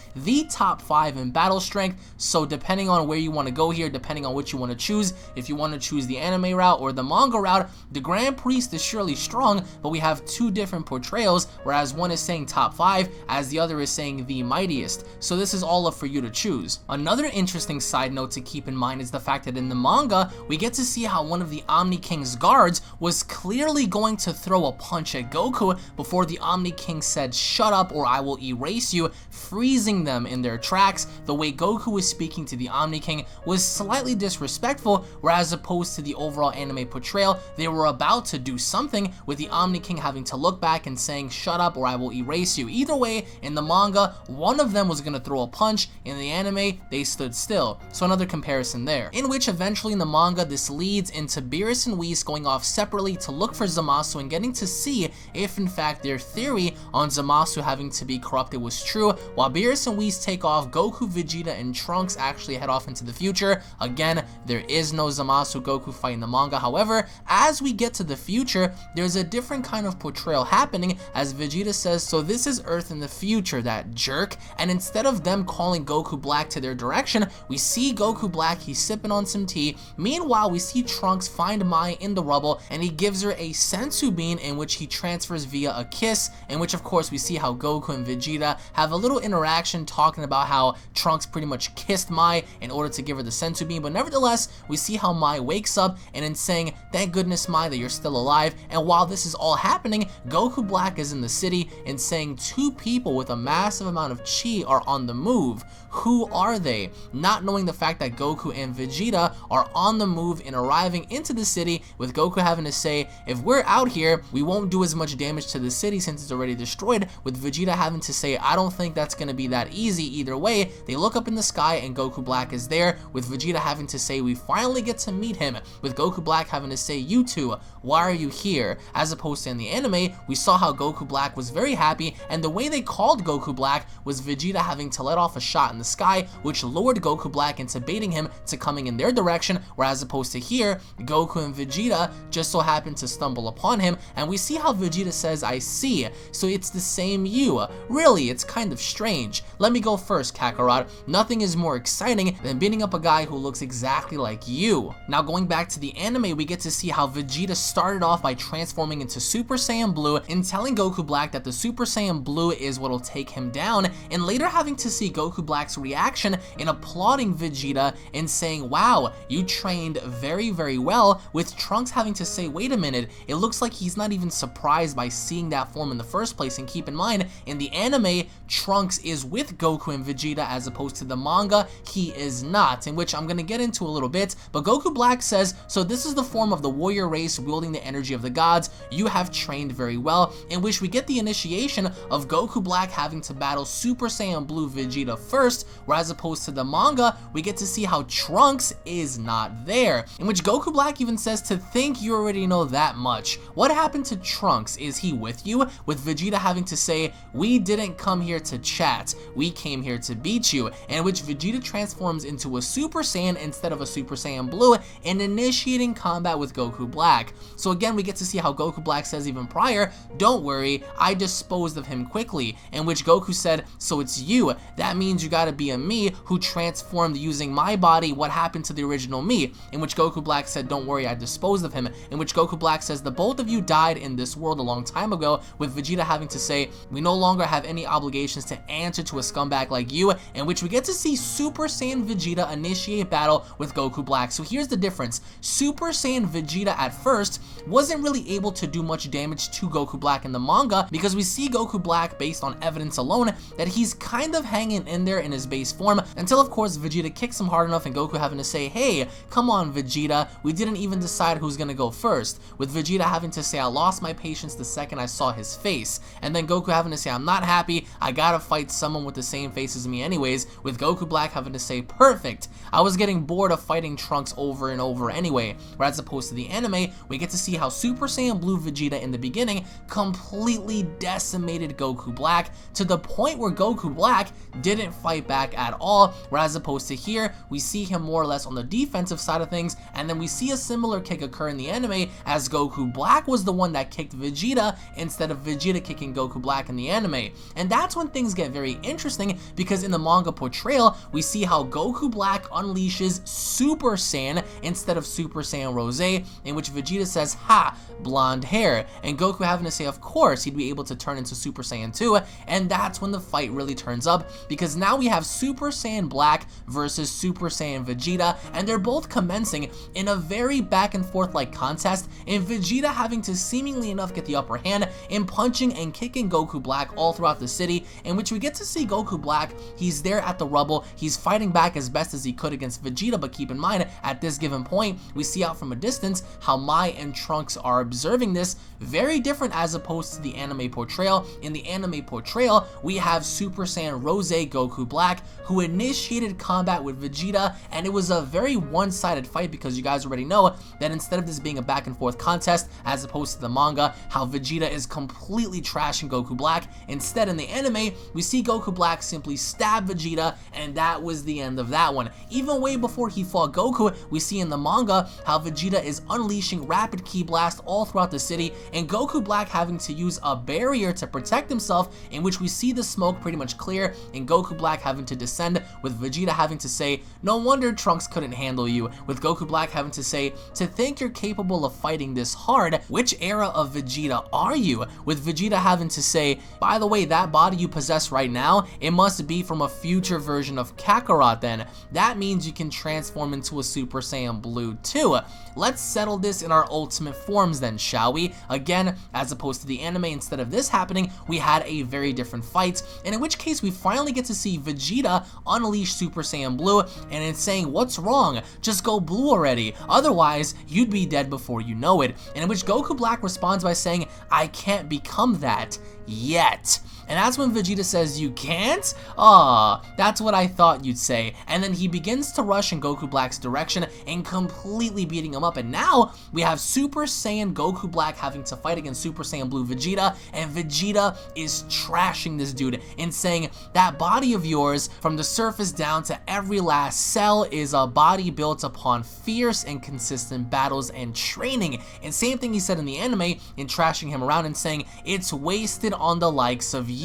in battle strength. So depending on where you want to go here, depending on what you want to choose, if you want to choose the anime route or the manga route, the Grand Priest is surely strong, but we have two different portrayals, whereas one is saying top 5 as the other is saying the mightiest. So this is all up for you to choose. Another interesting side note to keep in mind is the fact that in the manga, we get to see how one of the Omni King's guards was clearly going to throw a punch at Goku before the Omni King said, shut up or I will erase you, freezing them in their tracks. The way Goku was speaking to the Omni King was slightly disrespectful, whereas opposed to the overall anime portrayal, they were about to do something, with the Omni King having to look back and saying, shut up or I will erase you. Either way, in the manga, one of them was going to throw a punch. In the anime, they stood still. So another comparison there. In which eventually in the manga, this leads into Beerus and Whis going off separately to look for Zamasu and getting to see if in fact their theory on Zamasu having to be corrupted was true, while Beerus and Whis take off, Goku, Vegeta, and Trunks actually head off into the future. Again, there is no Zamasu Goku fight in the manga. However, as we get to the future, there's a different kind of portrayal happening, as Vegeta says, so this is Earth in the future, that jerk. And instead of them calling calling Goku Black to their direction. We see Goku Black, he's sipping on some tea. Meanwhile, we see Trunks find Mai in the rubble, and he gives her a senzu bean in which he transfers via a kiss, in which of course we see how Goku and Vegeta have a little interaction talking about how Trunks pretty much kissed Mai in order to give her the senzu bean. But nevertheless, we see how Mai wakes up and in saying, "Thank goodness, Mai, that you're still alive." And while this is all happening, Goku Black is in the city and saying two people with a massive amount of chi are on the move. Who are they? Not knowing the fact that Goku and Vegeta are on the move and arriving into the city, with Goku having to say, if we're out here, we won't do as much damage to the city since it's already destroyed, with Vegeta having to say, I don't think that's going to be that easy either way. They look up in the sky and Goku Black is there, with Vegeta having to say, we finally get to meet him, with Goku Black having to say, you two, why are you here? As opposed to in the anime, we saw how Goku Black was very happy, and the way they called Goku Black was Vegeta having to let off a shot in the sky, which lured Goku Black into baiting him to coming in their direction, whereas opposed to here, Goku and Vegeta just so happened to stumble upon him, and we see how Vegeta says, I see, so it's the same you. Really, it's kind of strange. Let me go first, Kakarot. Nothing is more exciting than beating up a guy who looks exactly like you. Now going back to the anime, we get to see how Vegeta started off by transforming into Super Saiyan Blue and telling Goku Black that the Super Saiyan Blue is what'll take him down, and later having to see Goku Black's reaction in applauding Vegeta and saying, wow, you trained very, very well, with Trunks having to say, wait a minute, it looks like he's not even surprised by seeing that form in the first place. And keep in mind, in the anime, Trunks is with Goku and Vegeta, as opposed to the manga, he is not, in which I'm gonna get into a little bit, but Goku Black says, so this is the form of the warrior race wielding the energy of the gods, you have trained very well, in which we get the initiation of Goku Black having to battle Super Saiyan Blue Vegeta first, whereas opposed to the manga, we get to see how Trunks is not there, in which Goku Black even says, to think you already know that much. What happened to Trunks? Is he with you? With Vegeta having to say, we didn't come here to chat, we came here to beat you, in which Vegeta transforms into a Super Saiyan instead of a Super Saiyan Blue and initiating combat with Goku Black. So again, we get to see how Goku Black says even prior, don't worry, I disposed of him quickly, in which Goku said, so it's you, that means you gotta be a me who transformed using my body, what happened to the original me? In which Goku Black said, don't worry, I disposed of him, in which Goku Black says, the both of you died in this world a long time ago, with Vegeta having to say, we no longer have any obligations to answer to a scumbag like you, in which we get to see Super Saiyan Vegeta initiate battle with Goku Black. So here's the difference. Super Saiyan Vegeta at first wasn't really able to do much damage to Goku Black in the manga, because we see Goku Black, based on evidence alone, that he's kind of hanging in there in his base form, until of course Vegeta kicks him hard enough and Goku having to say, hey, come on Vegeta, we didn't even decide who's gonna go first, with Vegeta having to say, I lost my patience the second I saw his face, and then Goku having to say, I'm not happy, I gotta fight someone with the same face as me anyways, with Goku Black having to say, perfect, I was getting bored of fighting Trunks over and over anyway, whereas opposed to the anime, we get to see how Super Saiyan Blue Vegeta in the beginning completely decimated Goku Black, to the point where Goku Black didn't fight back at all, whereas opposed to here, we see him more or less on the defensive side of things, and then we see a similar kick occur in the anime, as Goku Black was the one that kicked Vegeta, instead of Vegeta kicking Goku Black in the anime. And that's when things get very interesting, because in the manga portrayal, we see how Goku Black unleashes Super Saiyan instead of Super Saiyan Rose, in which Vegeta says, ha, blonde hair, and Goku having to say, of course, he'd be able to turn into Super Saiyan 2, and that's when the fight really turns up, because now we have Super Saiyan Black versus Super Saiyan Vegeta, and they're both commencing in a very back and forth like contest, and Vegeta having to seemingly enough get the upper hand in punching and kicking Goku Black all throughout the city, in which we get to see Goku Black, he's there at the rubble, he's fighting back as best as he could against Vegeta, but keep in mind, at this given point, we see out from a distance how Mai and Trunks are observing this, very different as opposed to the anime portrayal. In the anime portrayal, we have Super Saiyan Rose Goku Black, who initiated combat with Vegeta, and it was a very one-sided fight, because you guys already know that instead of this being a back and forth contest, as opposed to the manga, how Vegeta is completely trashing Goku Black, instead in the anime, we see Goku Black simply stab Vegeta, and that was the end of that one. Even way before he fought Goku, we see in the manga how Vegeta is unleashing rapid ki blast all throughout the city, and Goku Black having to use a barrier to protect himself, in which we see the smoke pretty much clear, and Goku Black having to descend, with Vegeta having to say, "No wonder Trunks couldn't handle you," with Goku Black having to say, "To think you're capable of fighting this hard, which era of Vegeta are you?" with Vegeta having to say, "By the way, that body you possess right now, it must be from a future version of Kakarot then. That means you can transform into a Super Saiyan Blue too. Let's settle this in our ultimate forms then, shall we?" Again, as opposed to the anime, instead of this happening, we had a very different fight, and in which case we finally get to see Vegeta unleash Super Saiyan Blue, and it's saying, "What's wrong? Just go blue already. Otherwise, you'd be dead before you know it." And in which Goku Black responds by saying, "I can't become that yet." And that's when Vegeta says, "You can't? Aw, that's what I thought you'd say." And then he begins to rush in Goku Black's direction and completely beating him up. And now we have Super Saiyan Goku Black having to fight against Super Saiyan Blue Vegeta, and Vegeta is trashing this dude and saying, "That body of yours, from the surface down to every last cell, is a body built upon fierce and consistent battles and training." And same thing he said in the anime, in trashing him around and saying, "It's wasted on the likes of you."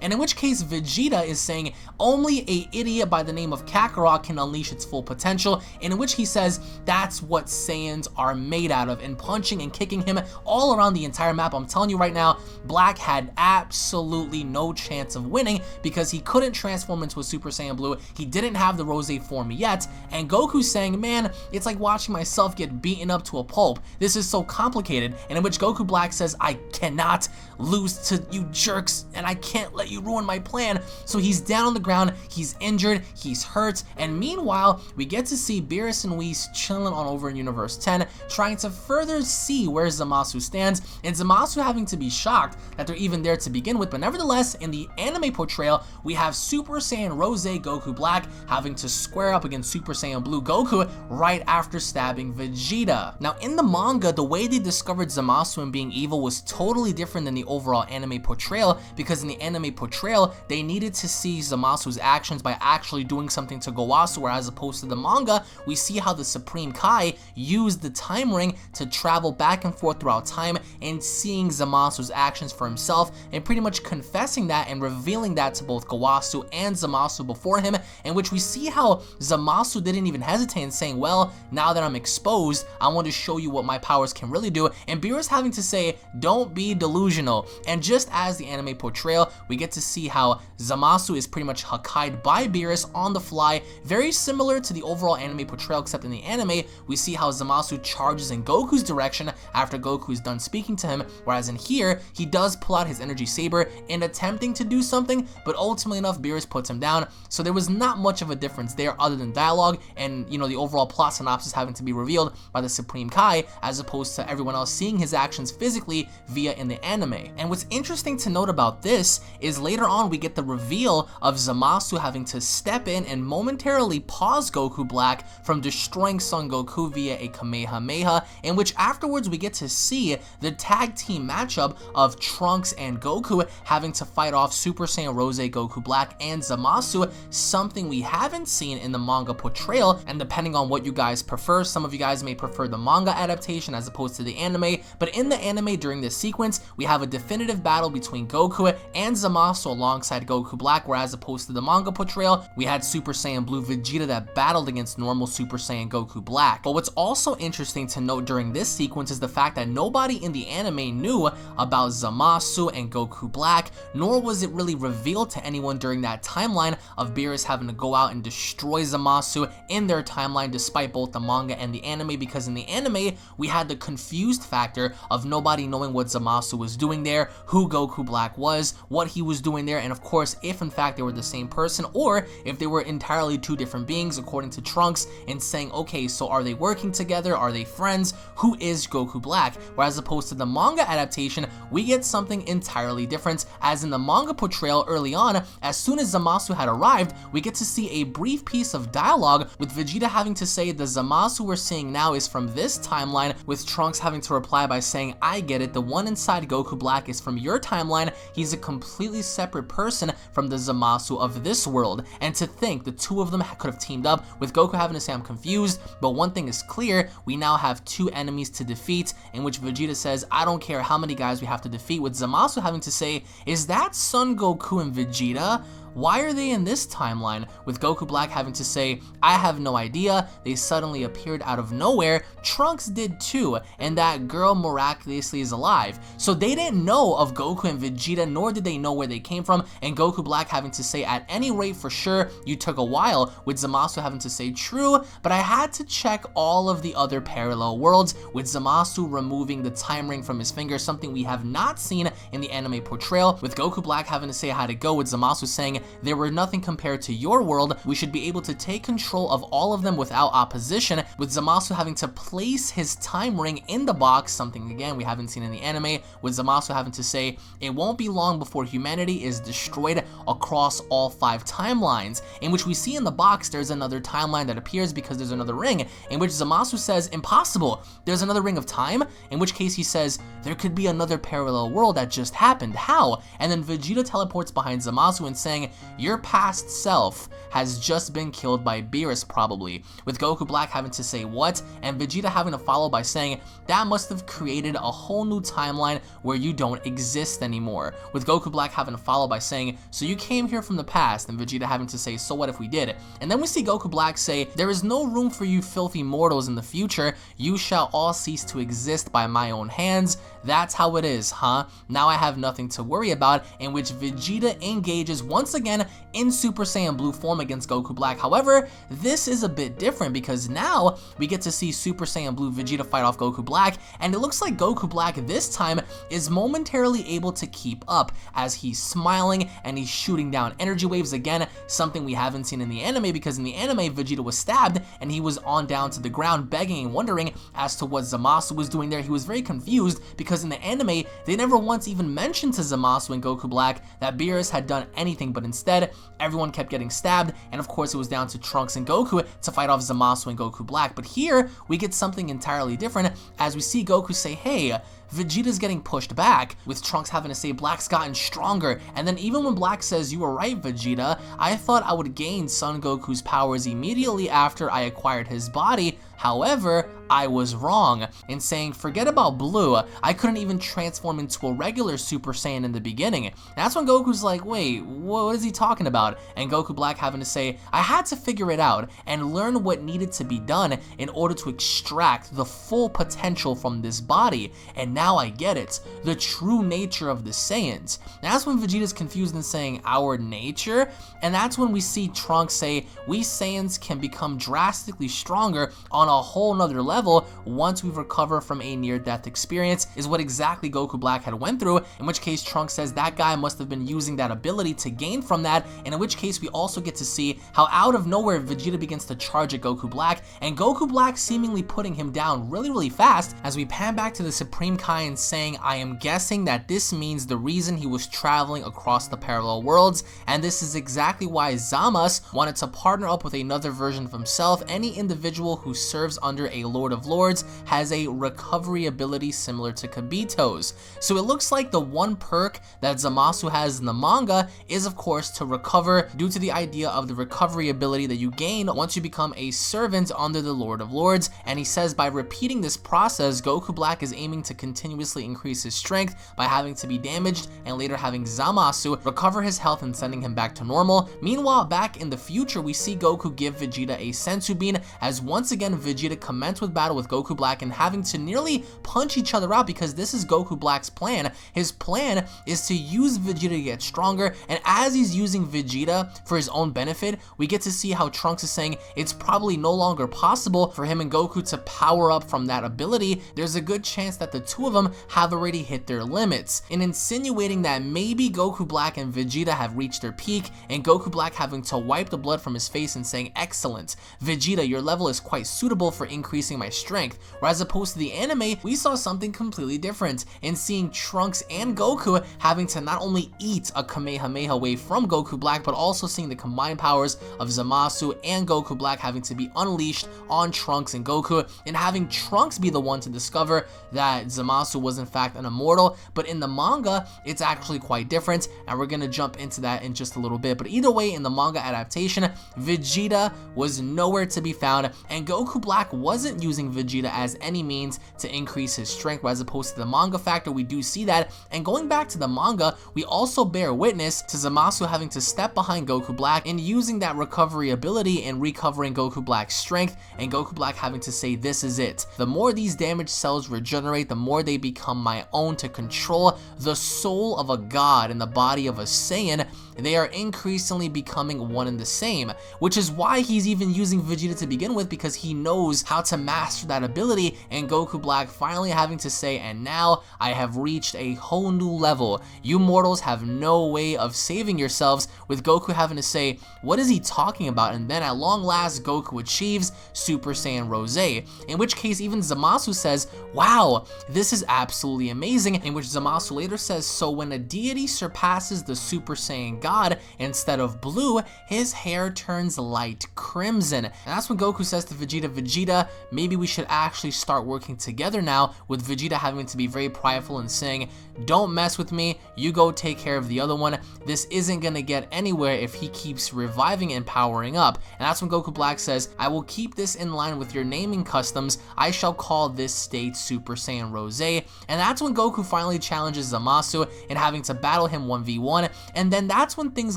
And in which case Vegeta is saying only a idiot by the name of Kakarot can unleash its full potential, and in which he says that's what Saiyans are made out of, and punching and kicking him all around the entire map. I'm telling you right now, Black had absolutely no chance of winning because he couldn't transform into a Super Saiyan Blue. He didn't have the Rose form yet, and Goku's saying, "Man, it's like watching myself get beaten up to a pulp. This is so complicated." And in which Goku Black says, "I cannot lose to you jerks, and I can't let you ruin my plan." So he's down on the ground, he's injured, he's hurt, and meanwhile, we get to see Beerus and Whis chilling on over in Universe 10, trying to further see where Zamasu stands, and Zamasu having to be shocked that they're even there to begin with. But nevertheless, in the anime portrayal, we have Super Saiyan Rose Goku Black having to square up against Super Saiyan Blue Goku right after stabbing Vegeta. Now, in the manga, the way they discovered Zamasu and being evil was totally different than the overall anime portrayal, because in the anime portrayal, they needed to see Zamasu's actions by actually doing something to Gowasu, whereas as opposed to the manga, we see how the Supreme Kai used the time ring to travel back and forth throughout time and seeing Zamasu's actions for himself and pretty much confessing that and revealing that to both Gowasu and Zamasu before him, in which we see how Zamasu didn't even hesitate in saying, "Well, now that I'm exposed, I want to show you what my powers can really do," and Beerus having to say, "Don't be delusional." And just as the anime portrayal, we get to see how Zamasu is pretty much Hakkai'd by Beerus on the fly, very similar to the overall anime portrayal, except in the anime, we see how Zamasu charges in Goku's direction after Goku is done speaking to him, whereas in here, he does pull out his energy saber in attempting to do something, but ultimately enough, Beerus puts him down. So there was not much of a difference there other than dialogue and, you know, the overall plot synopsis having to be revealed by the Supreme Kai, as opposed to everyone else seeing his actions physically via in the anime. And what's interesting to note about this is later on we get the reveal of Zamasu having to step in and momentarily pause Goku Black from destroying Son Goku via a Kamehameha, in which afterwards we get to see the tag team matchup of Trunks and Goku having to fight off Super Saiyan Rose Goku Black and Zamasu, something we haven't seen in the manga portrayal. And depending on what you guys prefer, some of you guys may prefer the manga adaptation as opposed to the anime, but in the anime during this sequence, we have a definitive battle between Goku and Zamasu alongside Goku Black, whereas opposed to the manga portrayal, we had Super Saiyan Blue Vegeta that battled against normal Super Saiyan Goku Black. But what's also interesting to note during this sequence is the fact that nobody in the anime knew about Zamasu and Goku Black, nor was it really revealed to anyone during that timeline of Beerus having to go out and destroy Zamasu in their timeline, despite both the manga and the anime, because in the anime, we had the confused factor of nobody knowing what Zamasu was doing there, who Goku Black was, what he was doing there, and of course, if in fact they were the same person, or if they were entirely two different beings, according to Trunks, and saying, okay, so are they working together? Are they friends? Who is Goku Black? Whereas opposed to the manga adaptation, we get something entirely different, as in the manga portrayal early on, as soon as Zamasu had arrived, we get to see a brief piece of dialogue with Vegeta having to say the Zamasu we're seeing now is from this timeline, with Trunks having to reply by saying, I get it, the one inside Goku Black is from your timeline, he's a completely separate person from the Zamasu of this world. And to think the two of them could have teamed up, with Goku having to say I'm confused, but one thing is clear, we now have two enemies to defeat, in which Vegeta says, I don't care how many guys we have to defeat, with Zamasu having to say, is that Son Goku and Vegeta? why are they in this timeline? With Goku Black having to say, I have no idea, they suddenly appeared out of nowhere, Trunks did too, and that girl miraculously is alive. So they didn't know of Goku and Vegeta, nor did they know where they came from, and Goku Black having to say, at any rate for sure, you took a while, with Zamasu having to say, true, but I had to check all of the other parallel worlds, with Zamasu removing the time ring from his finger, something we have not seen in the anime portrayal, with Goku Black having to say how to go, with Zamasu saying, there were nothing compared to your world, we should be able to take control of all of them without opposition, with Zamasu having to place his time ring in the box, something again we haven't seen in the anime, with Zamasu having to say, it won't be long before humanity is destroyed across all 5 timelines, in which we see in the box there's another timeline that appears because there's another ring, in which Zamasu says, impossible, there's another ring of time, in which case he says, there could be another parallel world that just happened, how? And then Vegeta teleports behind Zamasu and saying, your past self has just been killed by Beerus probably, with Goku Black having to say what, and Vegeta having to follow by saying, that must have created a whole new timeline where you don't exist anymore, with Goku Black having to follow by saying, so you came here from the past, and Vegeta having to say, so what if we did? And then we see Goku Black say, there is no room for you filthy mortals in the future, you shall all cease to exist by my own hands, that's how it is, huh? Now I have nothing to worry about, in which Vegeta engages once again in Super Saiyan Blue form against Goku Black. However, this is a bit different because now we get to see Super Saiyan Blue Vegeta fight off Goku Black, and it looks like Goku Black this time is momentarily able to keep up as he's smiling and he's shooting down energy waves again, something we haven't seen in the anime because in the anime Vegeta was stabbed and he was on down to the ground begging and wondering as to what Zamasu was doing there. He was very confused because in the anime they never once even mentioned to Zamasu and Goku Black that Beerus had done anything, but instead everyone kept getting stabbed, and of course it was down to Trunks and Goku to fight off Zamasu and Goku Black. But here we get something entirely different as we see Goku say, hey, Vegeta's getting pushed back, with Trunks having to say Black's gotten stronger, and then even when Black says, you were right Vegeta, I thought I would gain Son Goku's powers immediately after I acquired his body, however, I was wrong, in saying forget about Blue, I couldn't even transform into a regular Super Saiyan in the beginning. That's when Goku's like, wait, what is he talking about? And Goku Black having to say, I had to figure it out and learn what needed to be done in order to extract the full potential from this body, and now I get it, the true nature of the Saiyans. That's when Vegeta's confused and saying, our nature? And that's when we see Trunks say, we Saiyans can become drastically stronger on a whole nother level once we recover from a near-death experience, is what exactly Goku Black had went through, in which case Trunks says that guy must have been using that ability to gain from that, and in which case we also get to see how out of nowhere Vegeta begins to charge at Goku Black, and Goku Black seemingly putting him down really fast, as we pan back to the Supreme Kai and saying, I am guessing that this means the reason he was traveling across the parallel worlds, and this is exactly why Zamasu wanted to partner up with another version of himself. Any individual who serves under a Lord of Lords has a recovery ability similar to Kibito's. So it looks like the one perk that Zamasu has in the manga is of course to recover, due to the idea of the recovery ability that you gain once you become a servant under the Lord of Lords, and he says by repeating this process, Goku Black is aiming to continuously increase his strength by having to be damaged and later having Zamasu recover his health and sending him back to normal. Meanwhile, back in the future, we see Goku give Vegeta a sensu bean, as once again Vegeta commenced with battle with Goku Black and having to nearly punch each other out, because this is Goku Black's plan. His plan is to use Vegeta to get stronger, and as he's using Vegeta for his own benefit, we get to see how Trunks is saying it's probably no longer possible for him and Goku to power up from that ability. There's a good chance that the two of them have already hit their limits, in insinuating that maybe Goku Black and Vegeta have reached their peak, and Goku Black having to wipe the blood from his face and saying, excellent, Vegeta, your level is quite suitable for increasing my strength. Where as opposed to the anime, we saw something completely different in seeing Trunks and Goku having to not only eat a Kamehameha wave from Goku Black, but also seeing the combined powers of Zamasu and Goku Black having to be unleashed on Trunks and Goku, and having Trunks be the one to discover that Zamasu Zamasu was in fact an immortal, but in the manga, it's actually quite different, and we're gonna jump into that in just a little bit. But either way, in the manga adaptation, Vegeta was nowhere to be found, and Goku Black wasn't using Vegeta as any means to increase his strength, as opposed to the manga factor, we do see that. And going back to the manga, we also bear witness to Zamasu having to step behind Goku Black and using that recovery ability and recovering Goku Black's strength, and Goku Black having to say, this is it. The more these damaged cells regenerate, the more they become my own to control. The soul of a god in the body of a Saiyan, they are increasingly becoming one and the same, which is why he's even using Vegeta to begin with, because he knows how to master that ability. And Goku Black finally having to say, and now I have reached a whole new level. You mortals have no way of saving yourselves, with Goku having to say, what is he talking about? And then at long last, Goku achieves Super Saiyan Rose, in which case even Zamasu says, wow, this is absolutely amazing, in which Zamasu later says, so when a deity surpasses the Super Saiyan God, instead of blue, his hair turns light crimson. And that's when Goku says to Vegeta, Vegeta, maybe we should actually start working together now, with Vegeta having to be very prideful and saying, don't mess with me, you go take care of the other one. This isn't gonna get anywhere if he keeps reviving and powering up. And that's when Goku Black says, I will keep this in line with your naming customs. I shall call this state Super Saiyan Rose. And that's when Goku finally challenges Zamasu in having to battle him 1v1. And then that's when things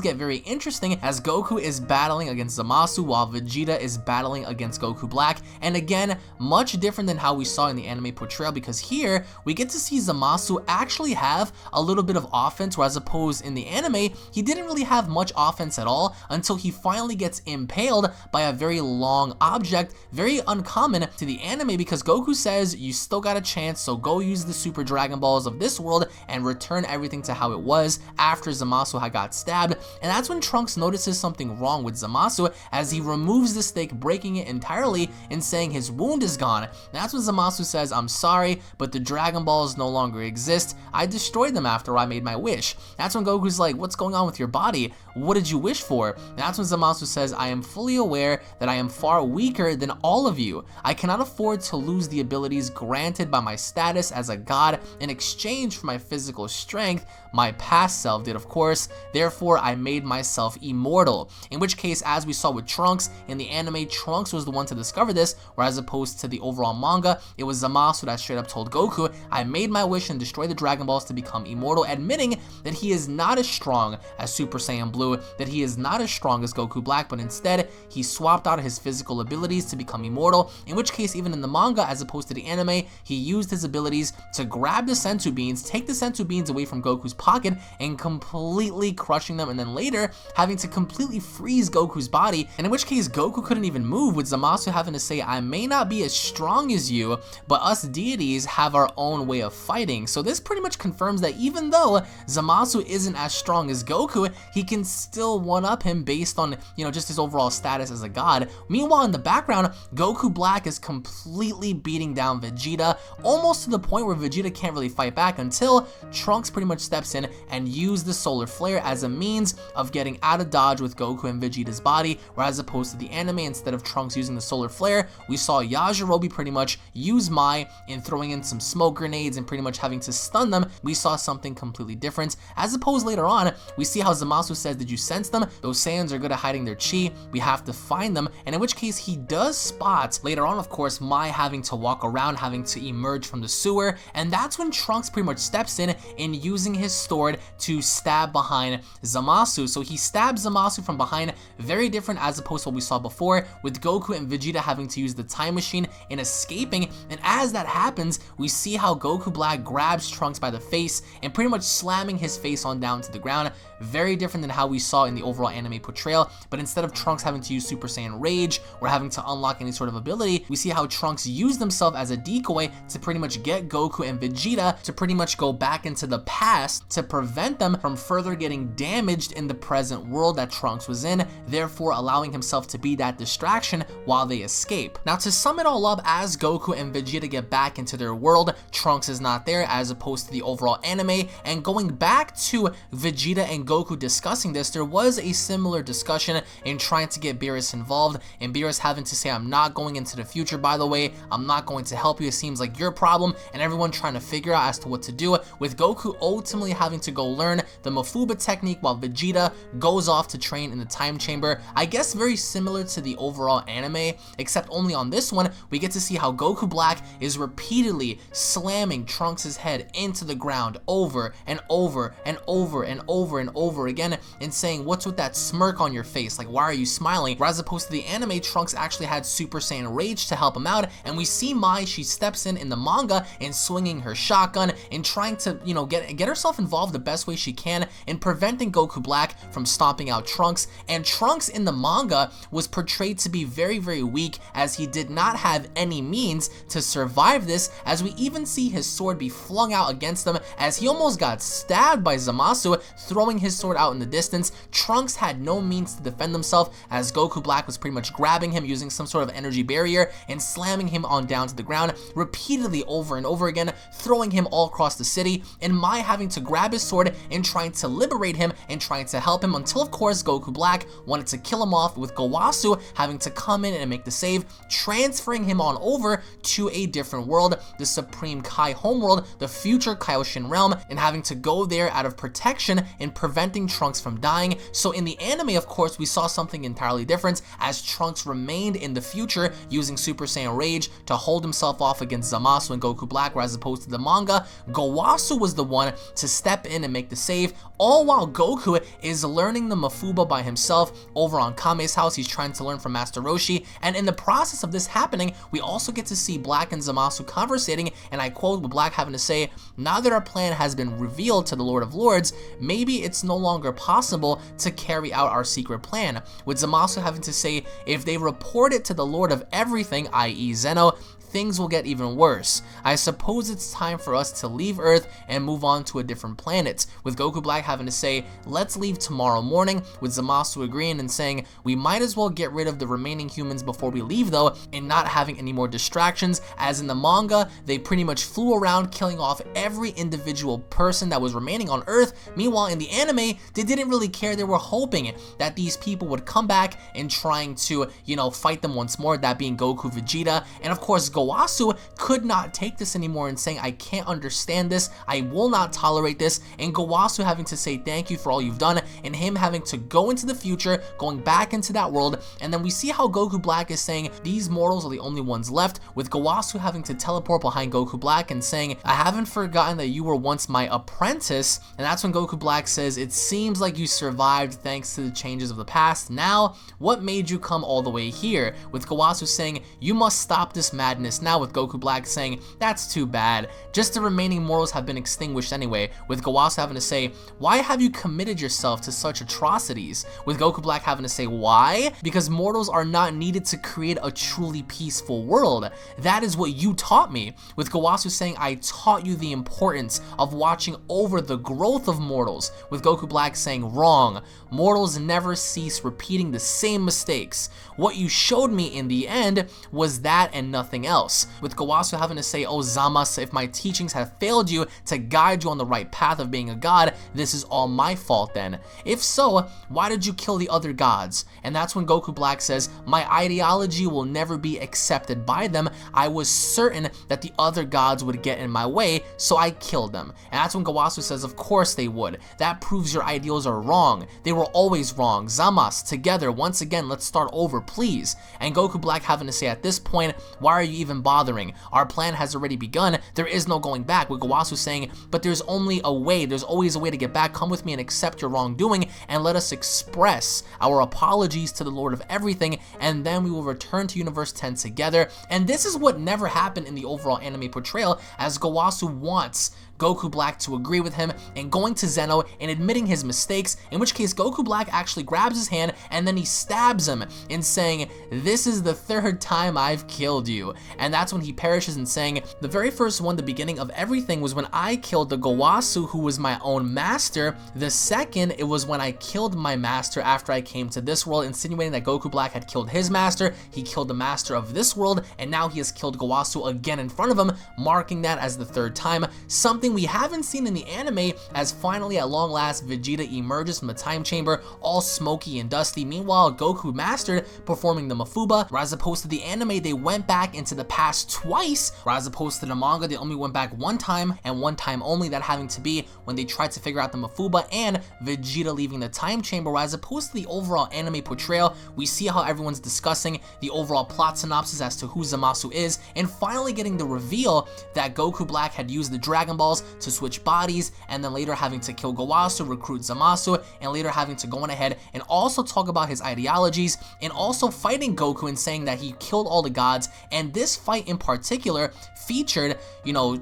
get very interesting, as Goku is battling against Zamasu while Vegeta is battling against Goku Black. And again, much different than how we saw in the anime portrayal, because here we get to see Zamasu actually have a little bit of offense, whereas opposed in the anime, he didn't really have much offense at all until he finally gets impaled by a very long object, very uncommon to the anime, because Goku says, you still got a chance, so go use the Super Dragon Balls of this world and return everything to how it was after Zamasu had got stabbed. And that's when Trunks notices something wrong with Zamasu, as he removes the stake, breaking it entirely and saying his wound is gone. And that's when Zamasu says, I'm sorry, but the Dragon Balls no longer exist. I destroyed them after I made my wish. That's when Goku's like, what's going on with your body? What did you wish for? And that's when Zamasu says, I am fully aware that I am far weaker than all of you. I cannot afford to lose the abilities granted by my status as a god in exchange for my physical strength. My past self did, of course. Therefore, I made myself immortal. In which case, as we saw with Trunks, in the anime, Trunks was the one to discover this, whereas opposed to the overall manga, it was Zamasu that straight up told Goku, I made my wish and destroyed the Dragon Balls to become immortal, admitting that he is not as strong as Super Saiyan Blue, that he is not as strong as Goku Black, but instead, he swapped out his physical abilities to become immortal, in which case, even in the manga, as opposed to the anime, he used his abilities to grab the Senzu Beans, take the Senzu Beans away from Goku's pocket, and completely crushing them, and then later, having to completely freeze Goku's body, and in which case, Goku couldn't even move, with Zamasu having to say, I may not be as strong as you, but us deities have our own way of fighting. So this pretty much confirms that even though Zamasu isn't as strong as Goku, he can still one-up him based on, just his overall status as a god. Meanwhile, in the background, Goku Black is completely beating down Vegeta, almost to the point where Vegeta can't really fight back until Trunks pretty much steps in and uses the solar flare as a means of getting out of dodge with Goku and Vegeta's body, whereas opposed to the anime, instead of Trunks using the solar flare, we saw Yajirobe pretty much use Mai in throwing in some smoke grenades and pretty much having to stun them. We saw something completely different. As opposed later on, we see how Zamasu says, did you sense them? Those Saiyans are good at hiding their chi. We have to find them. And in which case he does spot later on, of course, Mai having to walk around, having to emerge from the sewer. And that's when Trunks pretty much steps in and using his sword to stab behind Zamasu. So he stabs Zamasu from behind, very different as opposed to what we saw before, with Goku and Vegeta having to use the time machine and escaping. And as that happens, we see how Goku Black grabs Trunks by the face and pretty much slamming his face on down to the ground. Very different than how we saw in the overall anime portrayal, but instead of Trunks having to use Super Saiyan Rage or having to unlock any sort of ability, we see how Trunks used himself as a decoy to pretty much get Goku and Vegeta to pretty much go back into the past to prevent them from further getting damaged in the present world that Trunks was in, therefore allowing himself to be that distraction while they escape. Now, to sum it all up, as Goku and Vegeta get back into their world, Trunks is not there as opposed to the overall anime. And going back to Vegeta and Goku discussing this, there was a similar discussion in trying to get Beerus involved, and Beerus having to say, I'm not going into the future, by the way, I'm not going to help you, it seems like your problem. and everyone trying to figure out as to what to do, with Goku ultimately having to go learn the Mafuba technique while Vegeta goes off to train in the time chamber. I guess very similar to the overall anime, except only on this one, we get to see how Goku Black is repeatedly slamming Trunks' head into the ground over and over and over and over and over again, and saying, what's with that smirk on your face? Like, why are you smiling? Whereas opposed to the anime, Trunks actually had Super Saiyan Rage to help him out, and we see Mai, she steps in the manga and swinging her shotgun and trying to, you know, get herself involved the best way she can in preventing Goku Black from stomping out Trunks. And Trunks in the manga was portrayed to be very, very weak, as he did not have any means to survive this, as we even see his sword be flung out against him as he almost got stabbed by Zamasu, throwing his sword out in the distance. Trunks had no means to defend himself, as Goku Black was pretty much grabbing him using some sort of energy barrier and slamming him on down to the ground repeatedly over and over again, throwing him all across the city, and Mai having to grab his sword and trying to liberate him and trying to help him, until of course Goku Black wanted to kill him off, with Gowasu having to come in and make the save, transferring him on over to a different world, the Supreme Kai homeworld, the future Kaioshin realm, and having to go there out of protection and preventing Trunks from dying. So in the anime, of course, we saw something entirely different, as Trunks remained in the future using Super Saiyan Rage to hold himself off against Zamasu and Goku Black, whereas opposed to the manga, Gowasu was the one to step in and make the save, all while Goku is learning the Mafuba by himself over on Kame's house. He's trying to learn from Master Roshi, and in the process of this happening, we also get to see Black and Zamasu conversating, and I quote, with Black having to say, now that our plan has been revealed to the Lord of Lords, maybe it's no longer possible to carry out our secret plan, with Zamasu having to say, if they report it to the Lord of Everything, i.e. Zeno, things will get even worse. I suppose it's time for us to leave Earth and move on to a different planet, with Goku Black having to say, let's leave tomorrow morning, with Zamasu agreeing and saying, we might as well get rid of the remaining humans before we leave though, and not having any more distractions, as in the manga, they pretty much flew around killing off every individual person that was remaining on Earth. Meanwhile, in the anime, they didn't really care. They were hoping that these people would come back and trying to, you know, fight them once more, that being Goku, Vegeta, and of course Gowasu could not take this anymore and saying, I can't understand this, I will not tolerate this, and Gowasu having to say thank you for all you've done, and him having to go into the future, going back into that world. And then we see how Goku Black is saying these mortals are the only ones left, with Gowasu having to teleport behind Goku Black and saying, I haven't forgotten that you were once my apprentice. And that's when Goku Black says, it seems like you survived thanks to the changes of the past. Now, what made you come all the way here? With Gowasu saying, you must stop this madness now, with Goku Black saying, that's too bad, just the remaining mortals have been extinguished anyway, with Gowasu having to say, why have you committed yourself to such atrocities? With Goku Black having to say, why? Because mortals are not needed to create a truly peaceful world. That is what you taught me. With Gowasu saying, I taught you the importance of watching over the growth of mortals. With Goku Black saying, wrong. Mortals never cease repeating the same mistakes. What you showed me in the end was that and nothing else. With Gowasu having to say, oh Zamasu, if my teachings have failed you to guide you on the right path of being a god, this is all my fault then. If so, why did you kill the other gods? And that's when Goku Black says, my ideology will never be accepted by them. I was certain that the other gods would get in my way, so I killed them. And that's when Gowasu says, of course they would. That proves your ideals are wrong. They were always wrong. Zamas, together, once again, let's start over, please. And Goku Black having to say, at this point, why are you even bothering? Our plan has already begun. There is no going back. With Gowasu saying, but there's only a way. There's always a way to get back. Come with me and accept your wrongdoing, and let us express our apologies to the Lord of Everything, and then we will return to Universe 10 together. And this is what never happened in the overall anime portrayal, as Gowasu wants Goku Black to agree with him and going to Zeno and admitting his mistakes, in which case Goku Black actually grabs his hand and then he stabs him in saying, this is the third time I've killed you. And that's when he perishes in saying, the very first one, the beginning of everything, was when I killed the Gowasu who was my own master. The second, it was when I killed my master after I came to this world, insinuating that Goku Black had killed his master. He killed the master of this world, and now he has killed Gowasu again in front of him, marking that as the third time. Something something we haven't seen in the anime, as finally at long last Vegeta emerges from the time chamber all smoky and dusty. Meanwhile, Goku mastered performing the Mafuba, where as opposed to the anime they went back into the past twice, where as opposed to the manga they only went back one time and one time only, that having to be when they tried to figure out the Mafuba and Vegeta leaving the time chamber. Where as opposed to the overall anime portrayal, we see how everyone's discussing the overall plot synopsis as to who Zamasu is, and finally getting the reveal that Goku Black had used the Dragon Balls to switch bodies, and then later having to kill Gowasu, recruit Zamasu, and later having to go on ahead and also talk about his ideologies, and also fighting Goku and saying that he killed all the gods. And this fight in particular featured,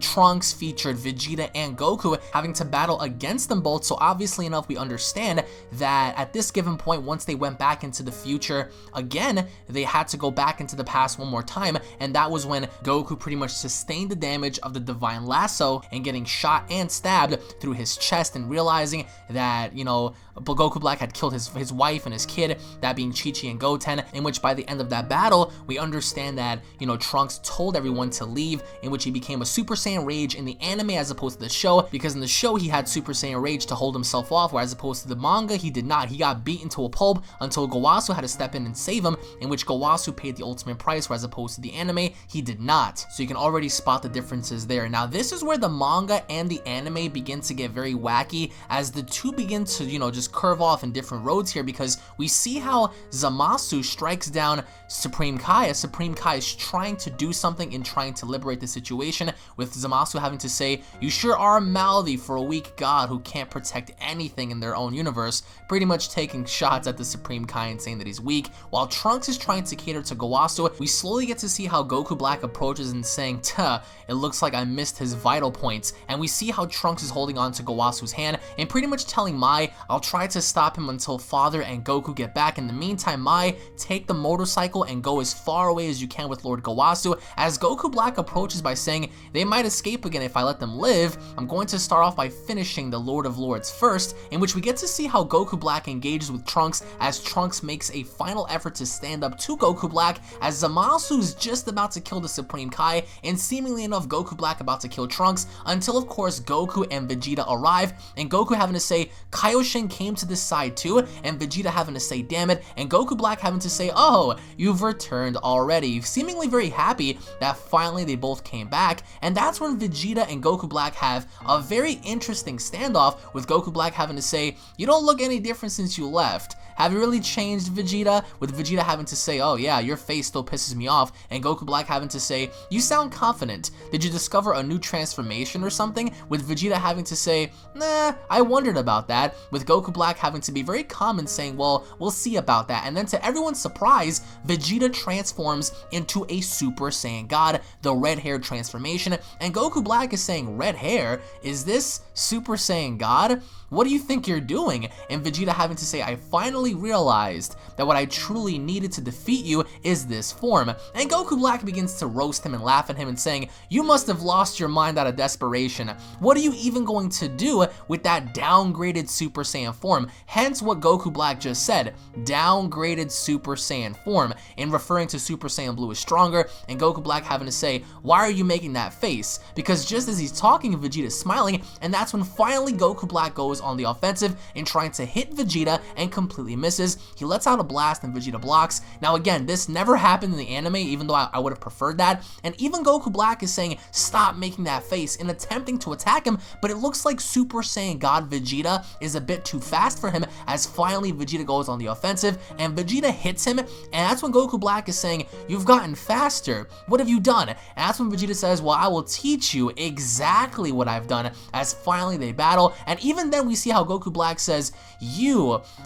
Trunks, featured Vegeta and Goku having to battle against them both. So obviously enough, we understand that at this given point, once they went back into the future again, they had to go back into the past one more time, and that was when Goku pretty much sustained the damage of the Divine Lasso and getting shot and stabbed through his chest, and realizing that, Goku Black had killed his wife and his kid, that being Chi-Chi and Goten, in which by the end of that battle, we understand that, Trunks told everyone to leave, in which he became a Super Saiyan Rage in the anime as opposed to the show, because in the show he had Super Saiyan Rage to hold himself off, whereas opposed to the manga, he did not. He got beaten to a pulp until Gowasu had to step in and save him, in which Gowasu paid the ultimate price, whereas opposed to the anime, he did not. So you can already spot the differences there. Now this is where the manga and the anime begin to get very wacky, as the two begin to, just curve off in different roads here, because we see how Zamasu strikes down Supreme Kai, as Supreme Kai is trying to do something and trying to liberate the situation, with Zamasu having to say, "You sure are mouthy for a weak god who can't protect anything in their own universe," pretty much taking shots at the Supreme Kai and saying that he's weak. While Trunks is trying to cater to Gowasu, we slowly get to see how Goku Black approaches and saying, "Tuh, it looks like I missed his vital points," and we see how Trunks is holding on to Gowasu's hand and pretty much telling Mai, "I'll try to stop him until Father and Goku get back. In the meantime, Mai, take the motorcycle and go as far away as you can with Lord Gowasu," as Goku Black approaches by saying, "They might escape again if I let them live. I'm going to start off by finishing the Lord of Lords first," in which we get to see how Goku Black engages with Trunks, as Trunks makes a final effort to stand up to Goku Black, as Zamasu is just about to kill the Supreme Kai, and seemingly enough Goku Black about to kill Trunks, until of course Goku and Vegeta arrive, and Goku having to say, "Kaioshin came to this side too," and Vegeta having to say, "Damn it," and Goku Black having to say, "Oh, you've returned already," seemingly very happy that finally they both came back. And that's when Vegeta and Goku Black have a very interesting standoff, with Goku Black having to say, "You don't look any different since you left. Have you really changed, Vegeta?" With Vegeta having to say, "Oh yeah, your face still pisses me off," and Goku Black having to say, "You sound confident. Did you discover a new transformation or something?" With Vegeta having to say, "Nah, I wondered about that," with Goku Black having to be very calm and saying, "Well, we'll see about that." And then to everyone's surprise, Vegeta transforms into a Super Saiyan God, the red hair transformation, and Goku Black is saying, "Red hair? Is this Super Saiyan God? What do you think you're doing?" And Vegeta having to say, "I finally realized that what I truly needed to defeat you is this form." And Goku Black begins to roast him and laugh at him and saying, "You must have lost your mind out of desperation. What are you even going to do with that downgraded Super Saiyan form?" Hence what Goku Black just said, downgraded Super Saiyan form, in referring to Super Saiyan Blue is stronger, and Goku Black having to say, "Why are you making that face?" Because just as he's talking, Vegeta's smiling, and that's when finally Goku Black goes on the offensive and trying to hit Vegeta and completely misses. He lets out a blast and Vegeta blocks. Now again, this never happened in the anime, even though I would have preferred that, and even Goku Black is saying, "Stop making that face," and attempting to attack him, but it looks like Super Saiyan God Vegeta is a bit too fast for him, as finally Vegeta goes on the offensive and Vegeta hits him, and that's when Goku Black is saying, "You've gotten faster. What have you done?" And that's when Vegeta says, "Well, I will teach you exactly what I've done," as finally they battle. And even then we see how Goku Black says,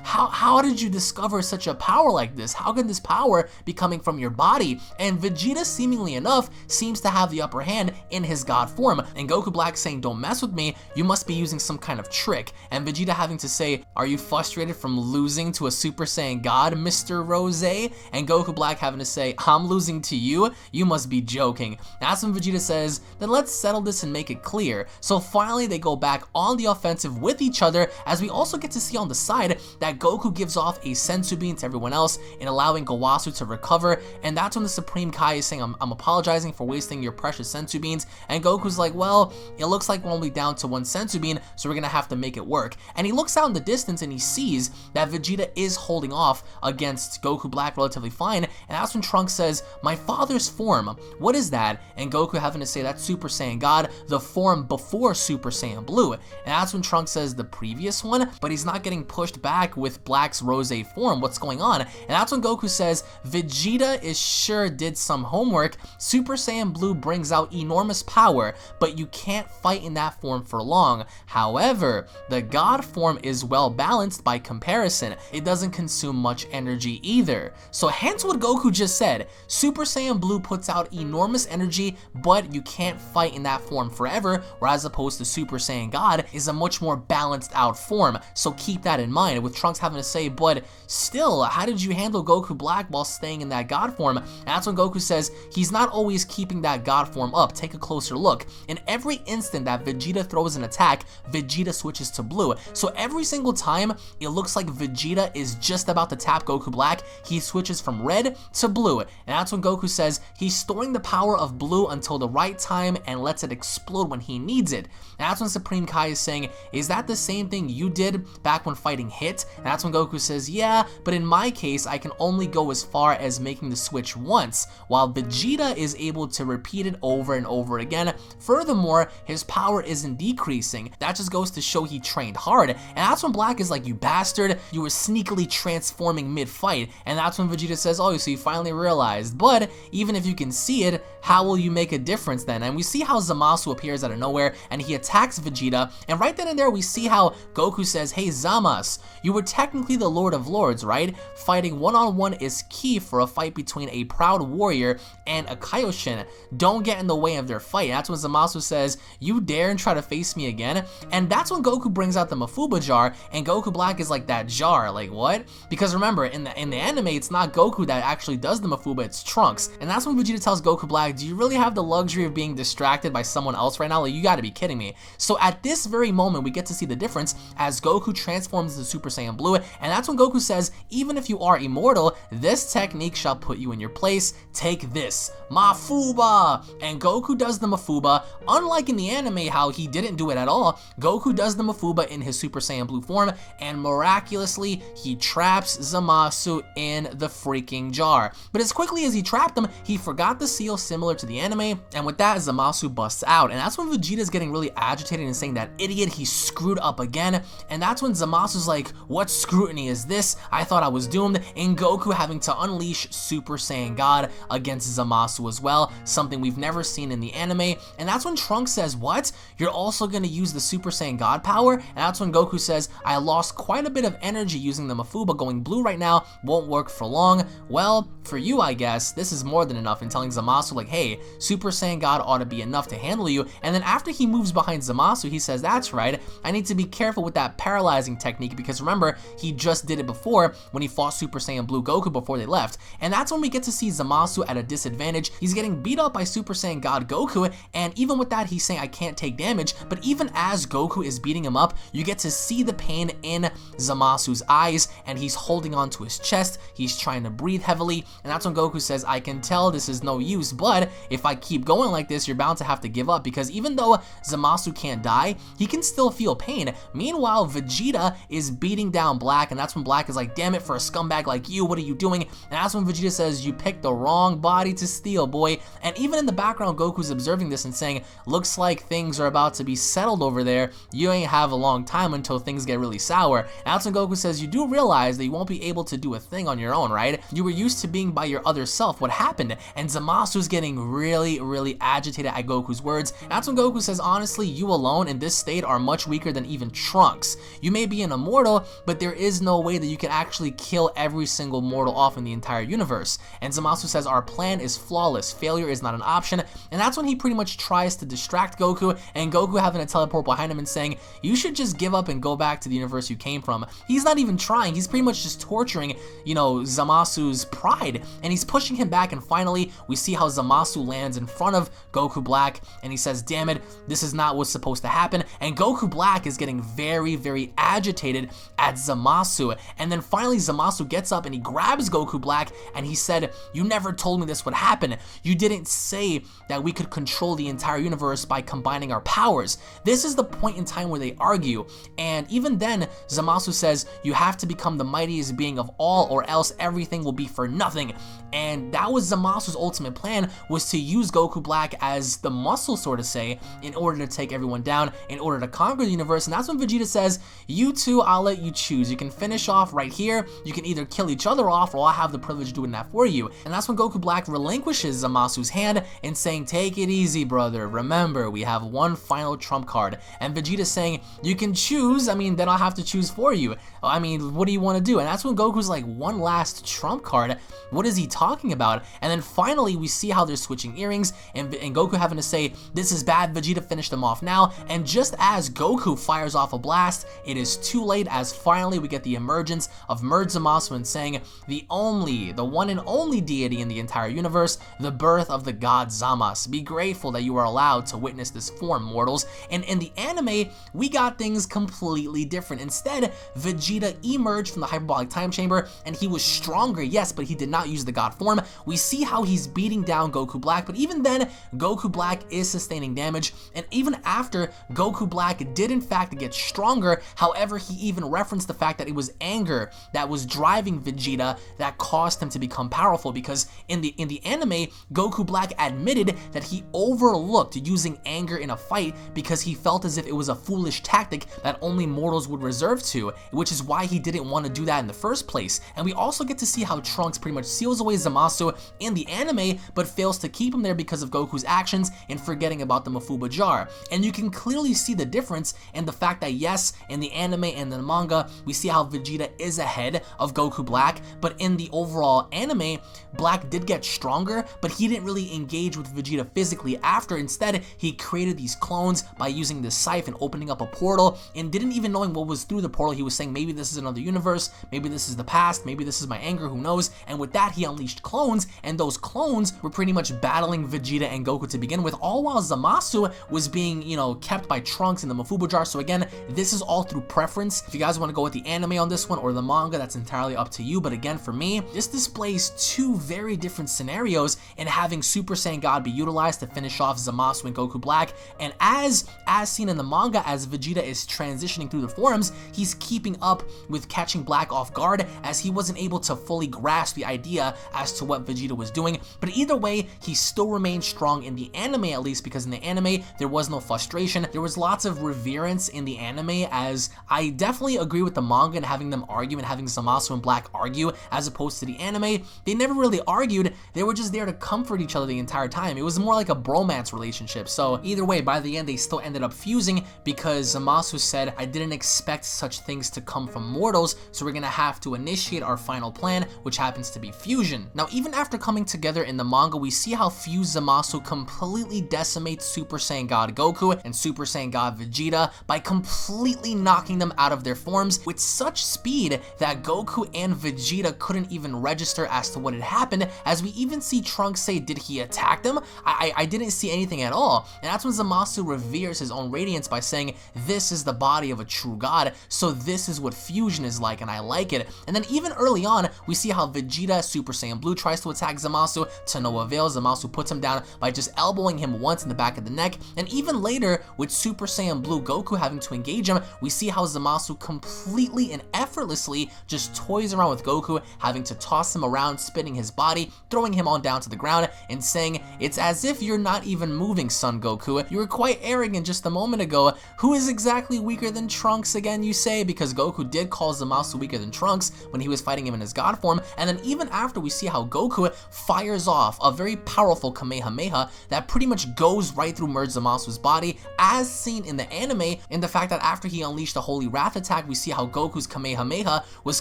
how did you discover such a power like this? How can this power be coming from your body?" And Vegeta, seemingly enough, seems to have the upper hand in his god form, and Goku Black saying, "Don't mess with me, you must be using some kind of trick." And Vegeta having to say, "Are you frustrated from losing to a Super Saiyan God, Mr. Rose?" And Goku Black having to say, "I'm losing to you? You must be joking." That's when Vegeta says, "Then let's settle this and make it clear." So finally they go back on the offensive with each each other, as we also get to see on the side that Goku gives off a senzu bean to everyone else in allowing Gowasu to recover, and that's when the Supreme Kai is saying, I'm apologizing for wasting your precious senzu beans, and Goku's like, well, it looks like we're only down to one senzu bean, so we're gonna have to make it work. And he looks out in the distance and he sees that Vegeta is holding off against Goku Black relatively fine, and that's when Trunks says, my father's form, what is that? And Goku having to say, that's Super Saiyan God, the form before Super Saiyan Blue. And that's when Trunks says, the previous one, but he's not getting pushed back with Black's Rose form, what's going on? And that's when Goku says, Vegeta is sure did some homework, Super Saiyan Blue brings out enormous power, but you can't fight in that form for long. However, the God form is well balanced by comparison, it doesn't consume much energy either. So hence what Goku just said, Super Saiyan Blue puts out enormous energy, but you can't fight in that form forever, whereas opposed to Super Saiyan God is a much more balanced out form. So keep that in mind, with Trunks having to say, but still, how did you handle Goku Black while staying in that God form? And that's when Goku says, he's not always keeping that God form up, take a closer look. In every instant that Vegeta throws an attack, Vegeta switches to blue. So every single time it looks like Vegeta is just about to tap Goku Black, he switches from red to blue. And that's when Goku says he's storing the power of blue until the right time and lets it explode when he needs it. And that's when Supreme Kai is saying, is that the same thing you did back when fighting Hit? And that's when Goku says, yeah, but in my case, I can only go as far as making the switch once, while Vegeta is able to repeat it over and over again. Furthermore, his power isn't decreasing. That just goes to show he trained hard. And that's when Black is like, you bastard, you were sneakily transforming mid-fight. And that's when Vegeta says, oh, so you finally realized. But even if you can see it, how will you make a difference then? And we see how Zamasu appears out of nowhere and he attacks Vegeta. And right then and there, we see how Goku says, hey Zamasu, you were technically the Lord of Lords, right? Fighting one-on-one is key for a fight between a proud warrior and a Kaioshin. Don't get in the way of their fight. And that's when Zamasu says, you dare and try to face me again? And that's when Goku brings out the Mafuba jar, and Goku Black is like, that jar, like what? Because remember, in the anime, it's not Goku that actually does the Mafuba, it's Trunks. And that's when Vegeta tells Goku Black, do you really have the luxury of being distracted by someone else right now? Like, you gotta be kidding me. So at this very moment, we get to see the difference as Goku transforms into Super Saiyan Blue, and that's when Goku says, even if you are immortal, this technique shall put you in your place. Take this, Mafuba! And Goku does the Mafuba. Unlike in the anime how he didn't do it at all, Goku does the Mafuba in his Super Saiyan Blue form, and miraculously, he traps Zamasu in the freaking jar. But as quickly as he trapped him, he forgot the seal similar to the anime, and with that, Zamasu busts out. And that's when Vegeta's getting really agitated and saying, that idiot, he screwed up again. And that's when Zamasu's like, what scrutiny is this? I thought I was doomed. And Goku having to unleash Super Saiyan God against Zamasu as well, something we've never seen in the anime. And that's when Trunks says, what? You're also gonna use the Super Saiyan God power? And that's when Goku says, I lost quite a bit of energy using the Mafuba. Going blue right now won't work for long. Well, for you, I guess, this is more than enough. And telling Zamasu like, hey, Super Saiyan God ought to be enough to handle you. And then after he moves behind Zamasu, he says, that's right, I need to be careful with that paralyzing technique, because remember, he just did it before when he fought Super Saiyan Blue Goku before they left. And that's when we get to see Zamasu at a disadvantage. He's getting beat up by Super Saiyan God Goku, and even with that, he's saying, I can't take damage. But even as Goku is beating him up, you get to see the pain in Zamasu's eyes, and he's holding on to his chest. He's trying to breathe heavily, and that's when Goku says, I can tell this is no use, but if I keep going like this, you're bound to have to give up, because even though Zamasu can't die, he can still feel pain. Meanwhile, Vegeta is beating down Black, and that's when Black is like, damn it, for a scumbag like you, what are you doing? And that's when Vegeta says, you picked the wrong body to steal, boy. And even in the background, Goku's observing this and saying, looks like things are about to be settled over there. You ain't have a long time until things get really sour. And that's when Goku says, you do realize that you won't be able to do a thing on your own, right? You were used to being by your other self. What happened? And Zamasu's getting really agitated at Goku's words. And that's when Goku says, honestly, you alone in this state are much weaker than even Trunks. You may be an immortal, but there is no way that you can actually kill every single mortal off in the entire universe. And Zamasu says, our plan is flawless. Failure is not an option. And that's when he pretty much tries to distract Goku, and Goku having to teleport behind him and saying, you should just give up and go back to the universe you came from. He's not even trying. He's pretty much just torturing, you know, Zamasu's pride, and he's pushing him back. And finally, we see how Zamasu lands in front of Goku Black, and he says, damn it, this is not what's supposed to happen. And Goku Black is getting very, very agitated at Zamasu. And then finally Zamasu gets up and he grabs Goku Black and he said, "You never told me this would happen. You didn't say that we could control the entire universe by combining our powers." This is the point in time where they argue, and even then Zamasu says, "You have to become the mightiest being of all or else everything will be for nothing." And that was Zamasu's ultimate plan, was to use Goku Black as the muscle, so to say, in order to take everyone down, in order to conquer the universe. And that's when Vegeta says, "You two, I'll let you choose. You can finish off right here. You can either kill each other off, or I'll have the privilege of doing that for you." And that's when Goku Black relinquishes Zamasu's hand and saying, "Take it easy, brother. Remember, we have one final trump card." And Vegeta saying, "You can choose. I mean, then I'll have to choose for you. I mean, what do you want to do?" And that's when Goku's like, "One last trump card? What is he talking about?" And then finally we see how they're switching earrings, and Goku having to say, "This is bad, Vegeta, finish them off now." And just as Goku fires off a blast, it is too late, as finally we get the emergence of Merge Zamasu and saying, the one and only deity in the entire universe, the birth of the god Zamasu. Be grateful that you are allowed to witness this form, mortals. And in the anime, we got things completely different. Instead, Vegeta emerged from the hyperbolic time chamber and he was stronger, yes, but he did not use the god form. We see how he's beating down Goku Black, but even then, Goku Black is sustaining damage, and even after, Goku Black did in fact get stronger. However, he even referenced the fact that it was anger that was driving Vegeta that caused him to become powerful, because in the anime, Goku Black admitted that he overlooked using anger in a fight because he felt as if it was a foolish tactic that only mortals would resort to, which is why he didn't want to do that in the first place. And we also get to see how Trunks pretty much seals away Zamasu in the anime, but fails to keep him there because of Goku's actions and forgetting about the Mafuba jar. And you can clearly see the difference in the fact that yes, in the anime and the manga, we see how Vegeta is ahead of Goku Black, but in the overall anime, Black did get stronger, but he didn't really engage with Vegeta physically after. Instead, he created these clones by using the scythe and opening up a portal, and didn't even knowing what was through the portal. He was saying, maybe this is another universe, maybe this is the past, maybe this is my anger, who knows? And with that, he unleashed clones, and those clones were pretty much battling Vegeta and Goku to begin with, all while Zamasu was being, kept by Trunks in the Mafuba jar. So again, this is all through preference. If you guys want to go with the anime on this one or the manga, that's entirely up to you. But again, for me, this displays two very different scenarios in having Super Saiyan God be utilized to finish off Zamasu and Goku Black. And as seen in the manga, as Vegeta is transitioning through the forms, he's keeping up with catching Black off guard, as he wasn't able to fully grasp the idea as to what Vegeta was doing. But either way, he still remained strong in the anime, at least, because in the anime there was no frustration. There was lots of reverence in the anime, as I definitely agree with the manga and having them argue and having Zamasu and Black argue, as opposed to the anime. They never really argued, they were just there to comfort each other the entire time. It was more like a bromance relationship. So either way, by the end they still ended up fusing, because Zamasu said, "I didn't expect such things to come from mortals, so we're gonna have to initiate our final plan, which happens to be fusion." Now, even after coming together in the manga, we see how fused Zamasu completely decimates Super Saiyan God Goku and Super Saiyan God Vegeta by completely knocking them out of their forms with such speed that Goku and Vegeta couldn't even register as to what had happened, as we even see Trunks say, "Did he attack them? I didn't see anything at all." And that's when Zamasu reveres his own radiance by saying, "This is the body of a true god, so this is what fusion is like, and I like it." And then even early on, we see how Vegeta, Super Saiyan Blue, tries to attack Zamasu to no avail. Zamasu puts him down by just elbowing him once in the back of the neck. And even later, with Super Saiyan Blue Goku having to engage him, we see how Zamasu completely and effortlessly just toys around with Goku, having to toss him around, spinning his body, throwing him on down to the ground, and saying, "It's as if you're not even moving, son Goku. You were quite arrogant just a moment ago. Who is exactly weaker than Trunks again, you say?" Because Goku did call Zamasu weaker than Trunks when he was fighting him in his god form. And then even after, we see how Goku fires off a very powerful Kamehameha that pretty much goes right through Merge Zamasu's body, as seen in the anime, in the fact that after he unleashed a Holy Wrath attack, we see how Goku's Kamehameha was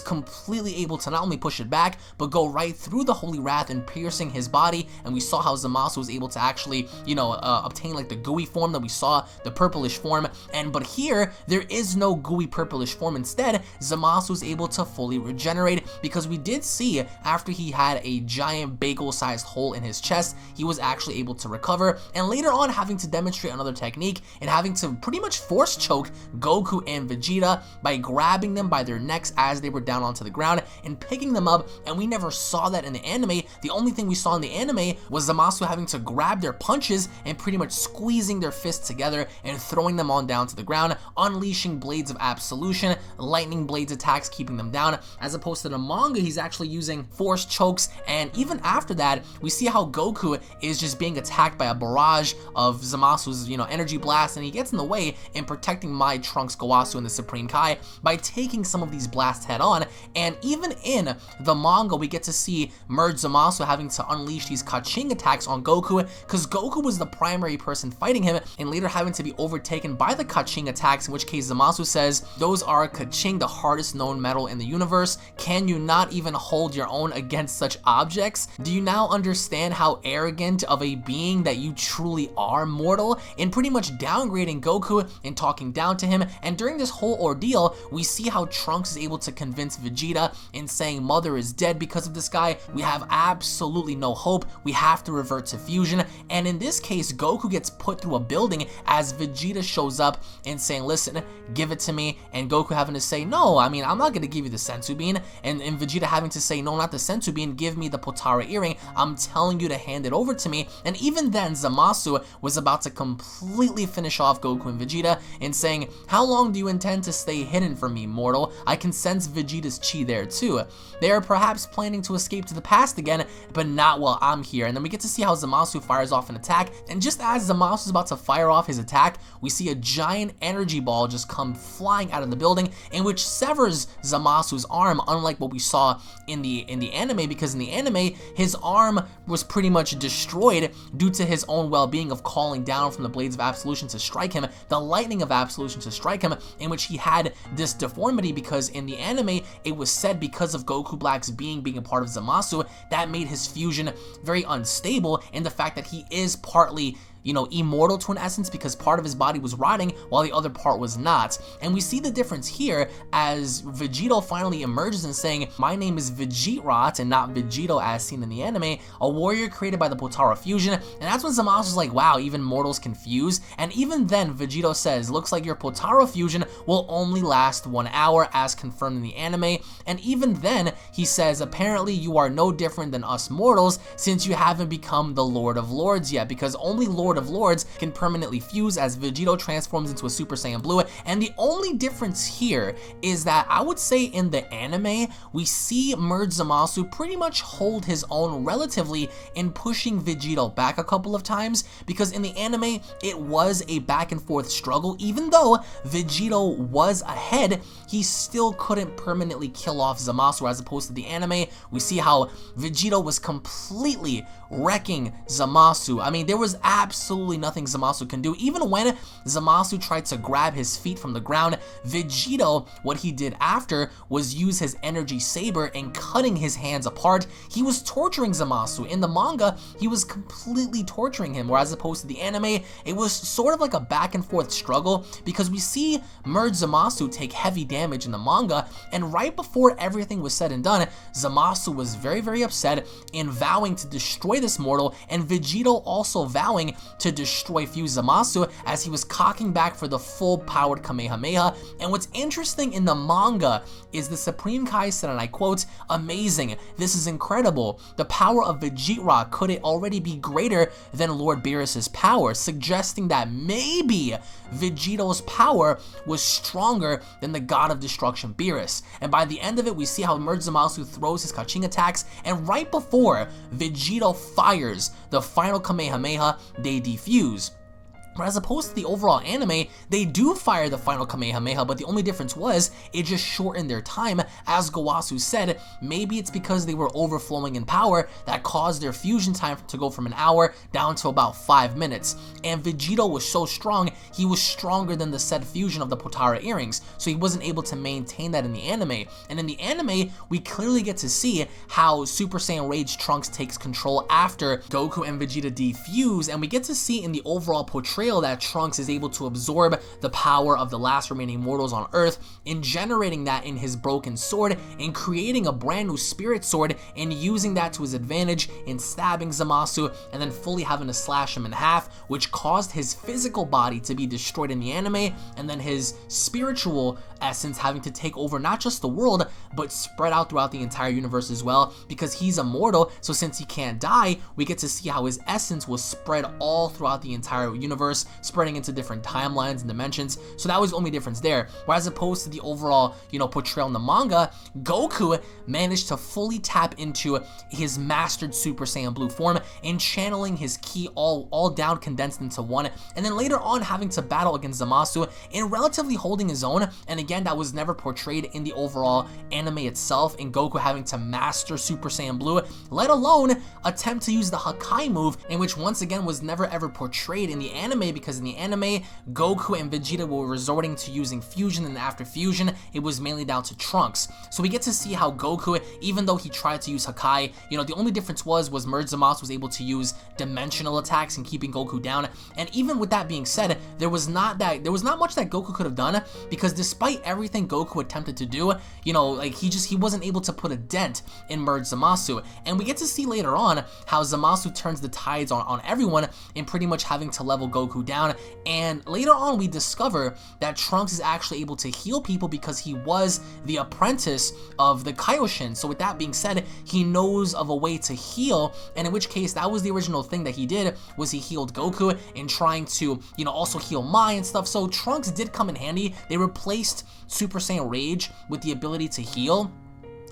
completely able to not only push it back, but go right through the Holy Wrath and piercing his body. And we saw how Zamasu was able to actually, obtain like the gooey form that we saw, the purplish form. But here, there is no gooey purplish form. Instead, Zamasu was able to fully regenerate, because we did see after he had a giant bagel-sized hole in his chest, he was actually able to recover. And later on, having to demonstrate another technique and having to pretty much force choke choke Goku and Vegeta by grabbing them by their necks as they were down onto the ground and picking them up, and we never saw that in the anime. The only thing we saw in the anime was Zamasu having to grab their punches and pretty much squeezing their fists together and throwing them on down to the ground, unleashing blades of absolution, lightning blades attacks keeping them down, as opposed to the manga he's actually using force chokes. And even after that, we see how Goku is just being attacked by a barrage of Zamasu's, energy blast, and he gets in the way in protecting my Trunks, Gowasu, and the Supreme Kai by taking some of these blasts head on. And even in the manga, we get to see Merge Zamasu having to unleash these Kaching attacks on Goku, because Goku was the primary person fighting him, and later having to be overtaken by the Kaching attacks, in which case Zamasu says, "Those are Kaching, the hardest known metal in the universe. Can you not even hold your own against such objects? Do you now understand how arrogant of a being that you truly are, mortal?" And pretty much downgrading Goku and talking down to him. And during this whole ordeal, we see how Trunks is able to convince Vegeta in saying Mother is dead because of this guy. We have absolutely no hope. We have to revert to fusion. And in this case, Goku gets put through a building as Vegeta shows up and saying, "Listen, give it to me." And Goku having to say, "No, I'm not going to give you the Senzu Bean." And Vegeta having to say, "No, not the Senzu Bean, give me the Potara earring. I'm telling you to hand it over to me." And even then, Zamasu was about to completely finish off Goku and Vegeta and saying, "How long do you intend to stay hidden from me, mortal? I can sense Vegeta's chi there too. They are perhaps planning to escape to the past again, but not while I'm here." And then we get to see how Zamasu fires off an attack, and just as Zamasu is about to fire off his attack, we see a giant energy ball just come flying out of the building, in which severs Zamasu's arm, unlike what we saw in the anime, because in the anime, his arm was pretty much destroyed due to his own well-being of calling down from the blades of absolution to strike him, the lightning of absolution to strike him, in which he had this deformity, because in the anime, it was said because of Goku Black's being a part of Zamasu, that made his fusion very unstable, and the fact that he is partly immortal to an essence, because part of his body was rotting while the other part was not. And we see the difference here as Vegito finally emerges and saying, "My name is Vegitrot and not Vegito as seen in the anime, a warrior created by the Potara fusion." And that's when Zamasu's like, "Wow, even mortals confuse." And even then, Vegito says, "Looks like your Potara fusion will only last 1 hour as confirmed in the anime." And even then, he says, "Apparently you are no different than us mortals, since you haven't become the Lord of Lords yet, because only Lord of Lords can permanently fuse," as Vegito transforms into a Super Saiyan Blue. And the only difference here is that I would say in the anime, we see Merge Zamasu pretty much hold his own relatively in pushing Vegito back a couple of times, because in the anime, it was a back and forth struggle. Even though Vegito was ahead, he still couldn't permanently kill off Zamasu, as opposed to the anime, we see how Vegito was completely wrecking Zamasu. There was absolutely nothing Zamasu can do. Even when Zamasu tried to grab his feet from the ground, Vegito, what he did after was use his energy saber and cutting his hands apart. He was torturing Zamasu. In the manga, he was completely torturing him, whereas opposed to the anime, it was sort of like a back and forth struggle, because we see Merge Zamasu take heavy damage in the manga, and right before everything was said and done, Zamasu was very, very upset and vowing to destroy this mortal, and Vegito also vowing to destroy Fuse Zamasu as he was cocking back for the full powered Kamehameha. And what's interesting in the manga is the Supreme Kai said, and I quote, "Amazing, this is incredible. The power of Vegeta, could it already be greater than Lord Beerus's power?" Suggesting that maybe Vegito's power was stronger than the god of destruction Beerus. And by the end of it, we see how Merge Zamasu throws his Kaching attacks, and right before Vegito fires the final Kamehameha, they defuse. But as opposed to the overall anime, they do fire the final Kamehameha, but the only difference was it just shortened their time. As Gowasu said, maybe it's because they were overflowing in power that caused their fusion time to go from an hour down to about 5 minutes. And Vegito was so strong, he was stronger than the said fusion of the Potara earrings, so he wasn't able to maintain that in the anime. And in the anime, we clearly get to see how Super Saiyan Rage Trunks takes control after Goku and Vegeta defuse, and we get to see in the overall portrayal portrayal that Trunks is able to absorb the power of the last remaining mortals on Earth and generating that in his broken sword and creating a brand new spirit sword and using that to his advantage in stabbing Zamasu and then fully having to slash him in half, which caused his physical body to be destroyed in the anime, and then his spiritual essence having to take over not just the world but spread out throughout the entire universe as well, because he's immortal. So since he can't die, we get to see how his essence was spread all throughout the entire universe, spreading into different timelines and dimensions. So that was the only difference there. Whereas opposed to the overall, portrayal in the manga, Goku managed to fully tap into his mastered Super Saiyan Blue form and channeling his ki all down condensed into one, and then later on having to battle against Zamasu and relatively holding his own. And again, that was never portrayed in the overall anime itself, in Goku having to master Super Saiyan Blue, let alone attempt to use the Hakai move, in which once again was never ever portrayed in the anime, because in the anime, Goku and Vegeta were resorting to using fusion, and after fusion, it was mainly down to Trunks. So we get to see how Goku, even though he tried to use Hakai, the only difference was Merge Zamasu was able to use dimensional attacks and keeping Goku down. And even with that being said, there was not much that Goku could have done, because despite everything Goku attempted to do, he wasn't able to put a dent in Merge Zamasu. And we get to see later on how Zamasu turns the tides on everyone in pretty much having to level Goku down. And later on we discover that Trunks is actually able to heal people because he was the apprentice of the Kaioshin. So with that being said, he knows of a way to heal, and in which case that was the original thing that he did, was he healed Goku in trying to also heal Mai and stuff. So Trunks did come in handy. They replaced Super Saiyan Rage with the ability to heal.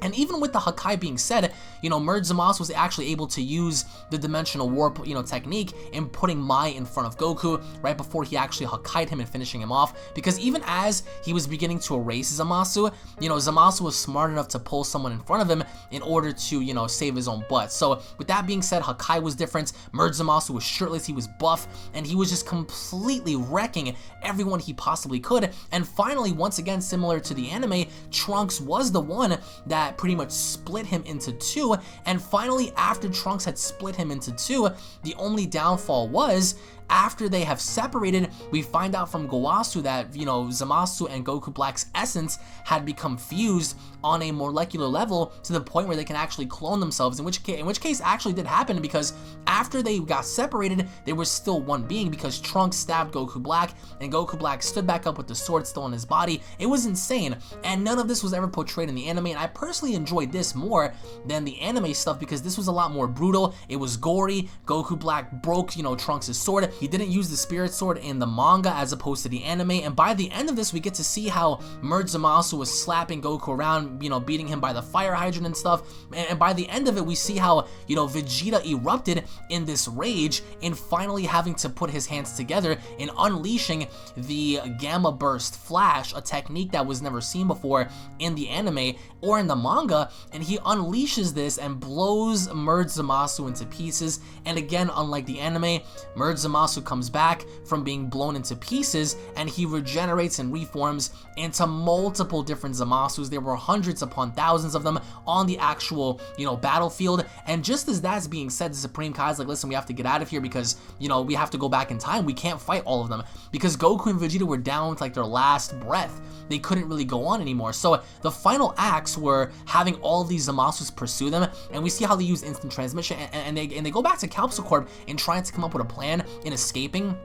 And even with the Hakai being said, Merge Zamasu was actually able to use the Dimensional Warp, technique in putting Mai in front of Goku right before he actually Hakai'd him and finishing him off. Because even as he was beginning to erase Zamasu, Zamasu was smart enough to pull someone in front of him in order to, save his own butt. So with that being said, Hakai was different. Merge Zamasu was shirtless, he was buff, and he was just completely wrecking everyone he possibly could. And finally, once again, similar to the anime, Trunks was the one that pretty much split him into two. And finally, after Trunks had split him into two, the only downfall was, after they have separated, we find out from Gowasu that, Zamasu and Goku Black's essence had become fused on a molecular level to the point where they can actually clone themselves, in which case actually did happen, because after they got separated, they were still one being, because Trunks stabbed Goku Black and Goku Black stood back up with the sword still in his body. It was insane, and none of this was ever portrayed in the anime, and I personally enjoyed this more than the anime stuff, because this was a lot more brutal. It was gory. Goku Black broke, Trunks' sword. He didn't use the spirit sword in the manga as opposed to the anime, and by the end of this, we get to see how Merge Zamasu was slapping Goku around, beating him by the fire hydrant and stuff, and by the end of it, we see how, Vegeta erupted in this rage and finally having to put his hands together and unleashing the Gamma Burst Flash, a technique that was never seen before in the anime or in the manga, and he unleashes this and blows Merge Zamasu into pieces. And again, unlike the anime, Merge Zamasu comes back from being blown into pieces, and he regenerates and reforms into multiple different Zamasus. There were hundreds upon thousands of them on the actual, battlefield. And just as that's being said, the Supreme Kai's like, listen, we have to get out of here because, we have to go back in time. We can't fight all of them, because Goku and Vegeta were down to like their last breath. They couldn't really go on anymore. So the final acts were having all of these Zamasus pursue them, and we see how they use instant transmission, and they go back to Capsule Corp and trying to come up with a plan in escaping.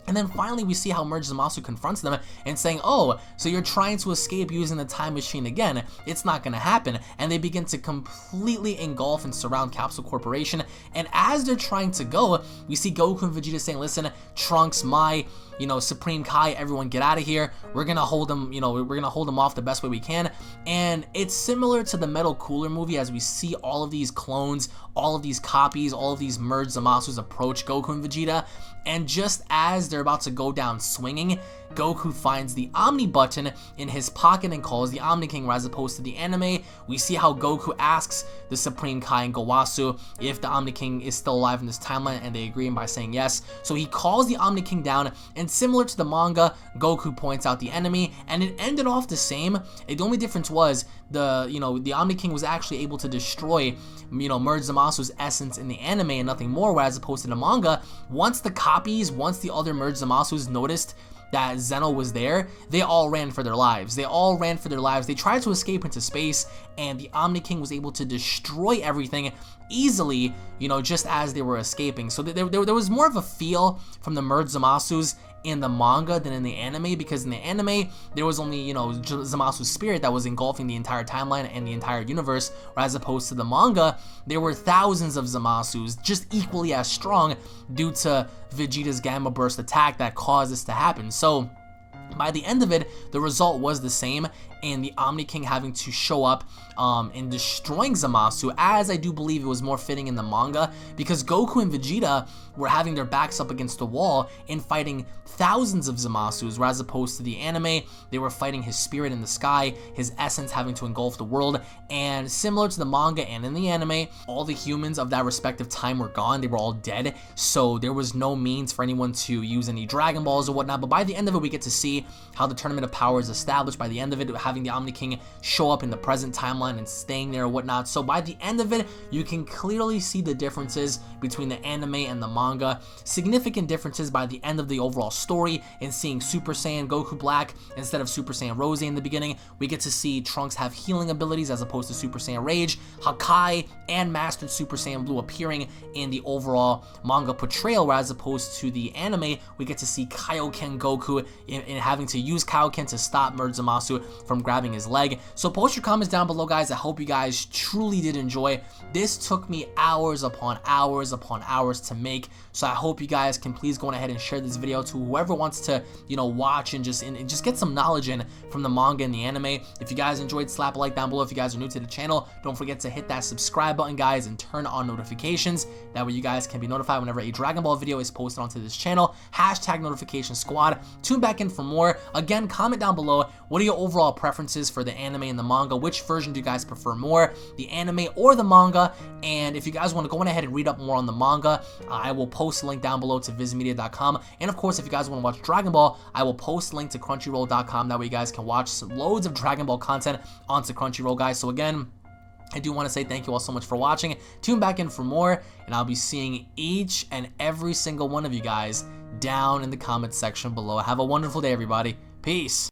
And then finally we see how Merge Zamasu confronts them and saying, oh, so you're trying to escape using the time machine again. It's not gonna happen. And they begin to completely engulf and surround Capsule Corporation. And as they're trying to go, we see Goku and Vegeta saying, listen, Trunks, Mai, Supreme Kai, everyone get out of here. We're gonna hold them, we're gonna hold them off the best way we can. And it's similar to the Metal Cooler movie, as we see all of these clones, all of these copies, all of these Merge Zamasus approach Goku and Vegeta. And just as they're about to go down swinging, Goku finds the Omni button in his pocket and calls the Omni King, as opposed to the anime. We see how Goku asks the Supreme Kai and Gowasu if the Omni King is still alive in this timeline, and they agree by saying yes. So he calls the Omni King down, and similar to the manga, Goku points out the enemy, and it ended off the same. The only difference was the Omni King was actually able to destroy, Merge Zamasu Zamasu's essence in the anime and nothing more, whereas as opposed to the manga, once the other merged Zamasus noticed that Zeno was there, they all ran for their lives. They tried to escape into space, and the Omni King was able to destroy everything easily, you know, just as they were escaping. So there was more of a feel from the merged Zamasus in the manga than in the anime, because in the anime there was only, you know, Zamasu's spirit that was engulfing the entire timeline and the entire universe, whereas opposed to the manga there were thousands of Zamasus just equally as strong due to Vegeta's Gamma Burst attack that caused this to happen. So by the end of it, the result was the same, and the Omni King having to show up and destroying Zamasu, as I do believe it was more fitting in the manga, because Goku and Vegeta were having their backs up against the wall and fighting thousands of Zamasus, whereas opposed to the anime, they were fighting his spirit in the sky, his essence having to engulf the world. And similar to the manga and in the anime, all the humans of that respective time were gone. They were all dead, so there was no means for anyone to use any Dragon Balls or whatnot. But by the end of it, we get to see how the Tournament of Power is established. By the end of it, having the Omni King show up in the present timeline and staying there or whatnot. So by the end of it, you can clearly see the differences between the anime and the manga. Significant differences by the end of the overall story, in seeing Super Saiyan Goku Black instead of Super Saiyan Rose in the beginning. We get to see Trunks have healing abilities as opposed to Super Saiyan Rage, Hakai and Mastered Super Saiyan Blue appearing in the overall manga portrayal, whereas opposed to the anime, we get to see Kaioken Goku in having to use Kaioken to stop Merge Zamasu from grabbing his leg. So post your comments down below, guys. I hope you guys truly did enjoy. This took me hours upon hours upon hours to make, so I hope you guys can please go ahead and share this video to whoever wants to, you know, watch and just get some knowledge in from the manga and the anime. If you guys enjoyed, slap a like down below. If you guys are new to the channel, don't forget to hit that subscribe button, guys, and turn on notifications. That way you guys can be notified whenever a Dragon Ball video is posted onto this channel. Hashtag notification squad. Tune back in for more. Again, comment down below, what are your overall preferences for the anime and the manga? Which version do you guys prefer more, the anime or the manga? And if you guys want to go ahead and read up more on the manga, I will post a link down below to vismedia.com. And of course, if you guys want to watch Dragon Ball, I will post a link to crunchyroll.com. That way you guys can watch loads of Dragon Ball content onto Crunchyroll, guys. So again, I do want to say thank you all so much for watching. Tune back in for more, and I'll be seeing each and every single one of you guys down in the comments section below. Have a wonderful day, everybody. Peace.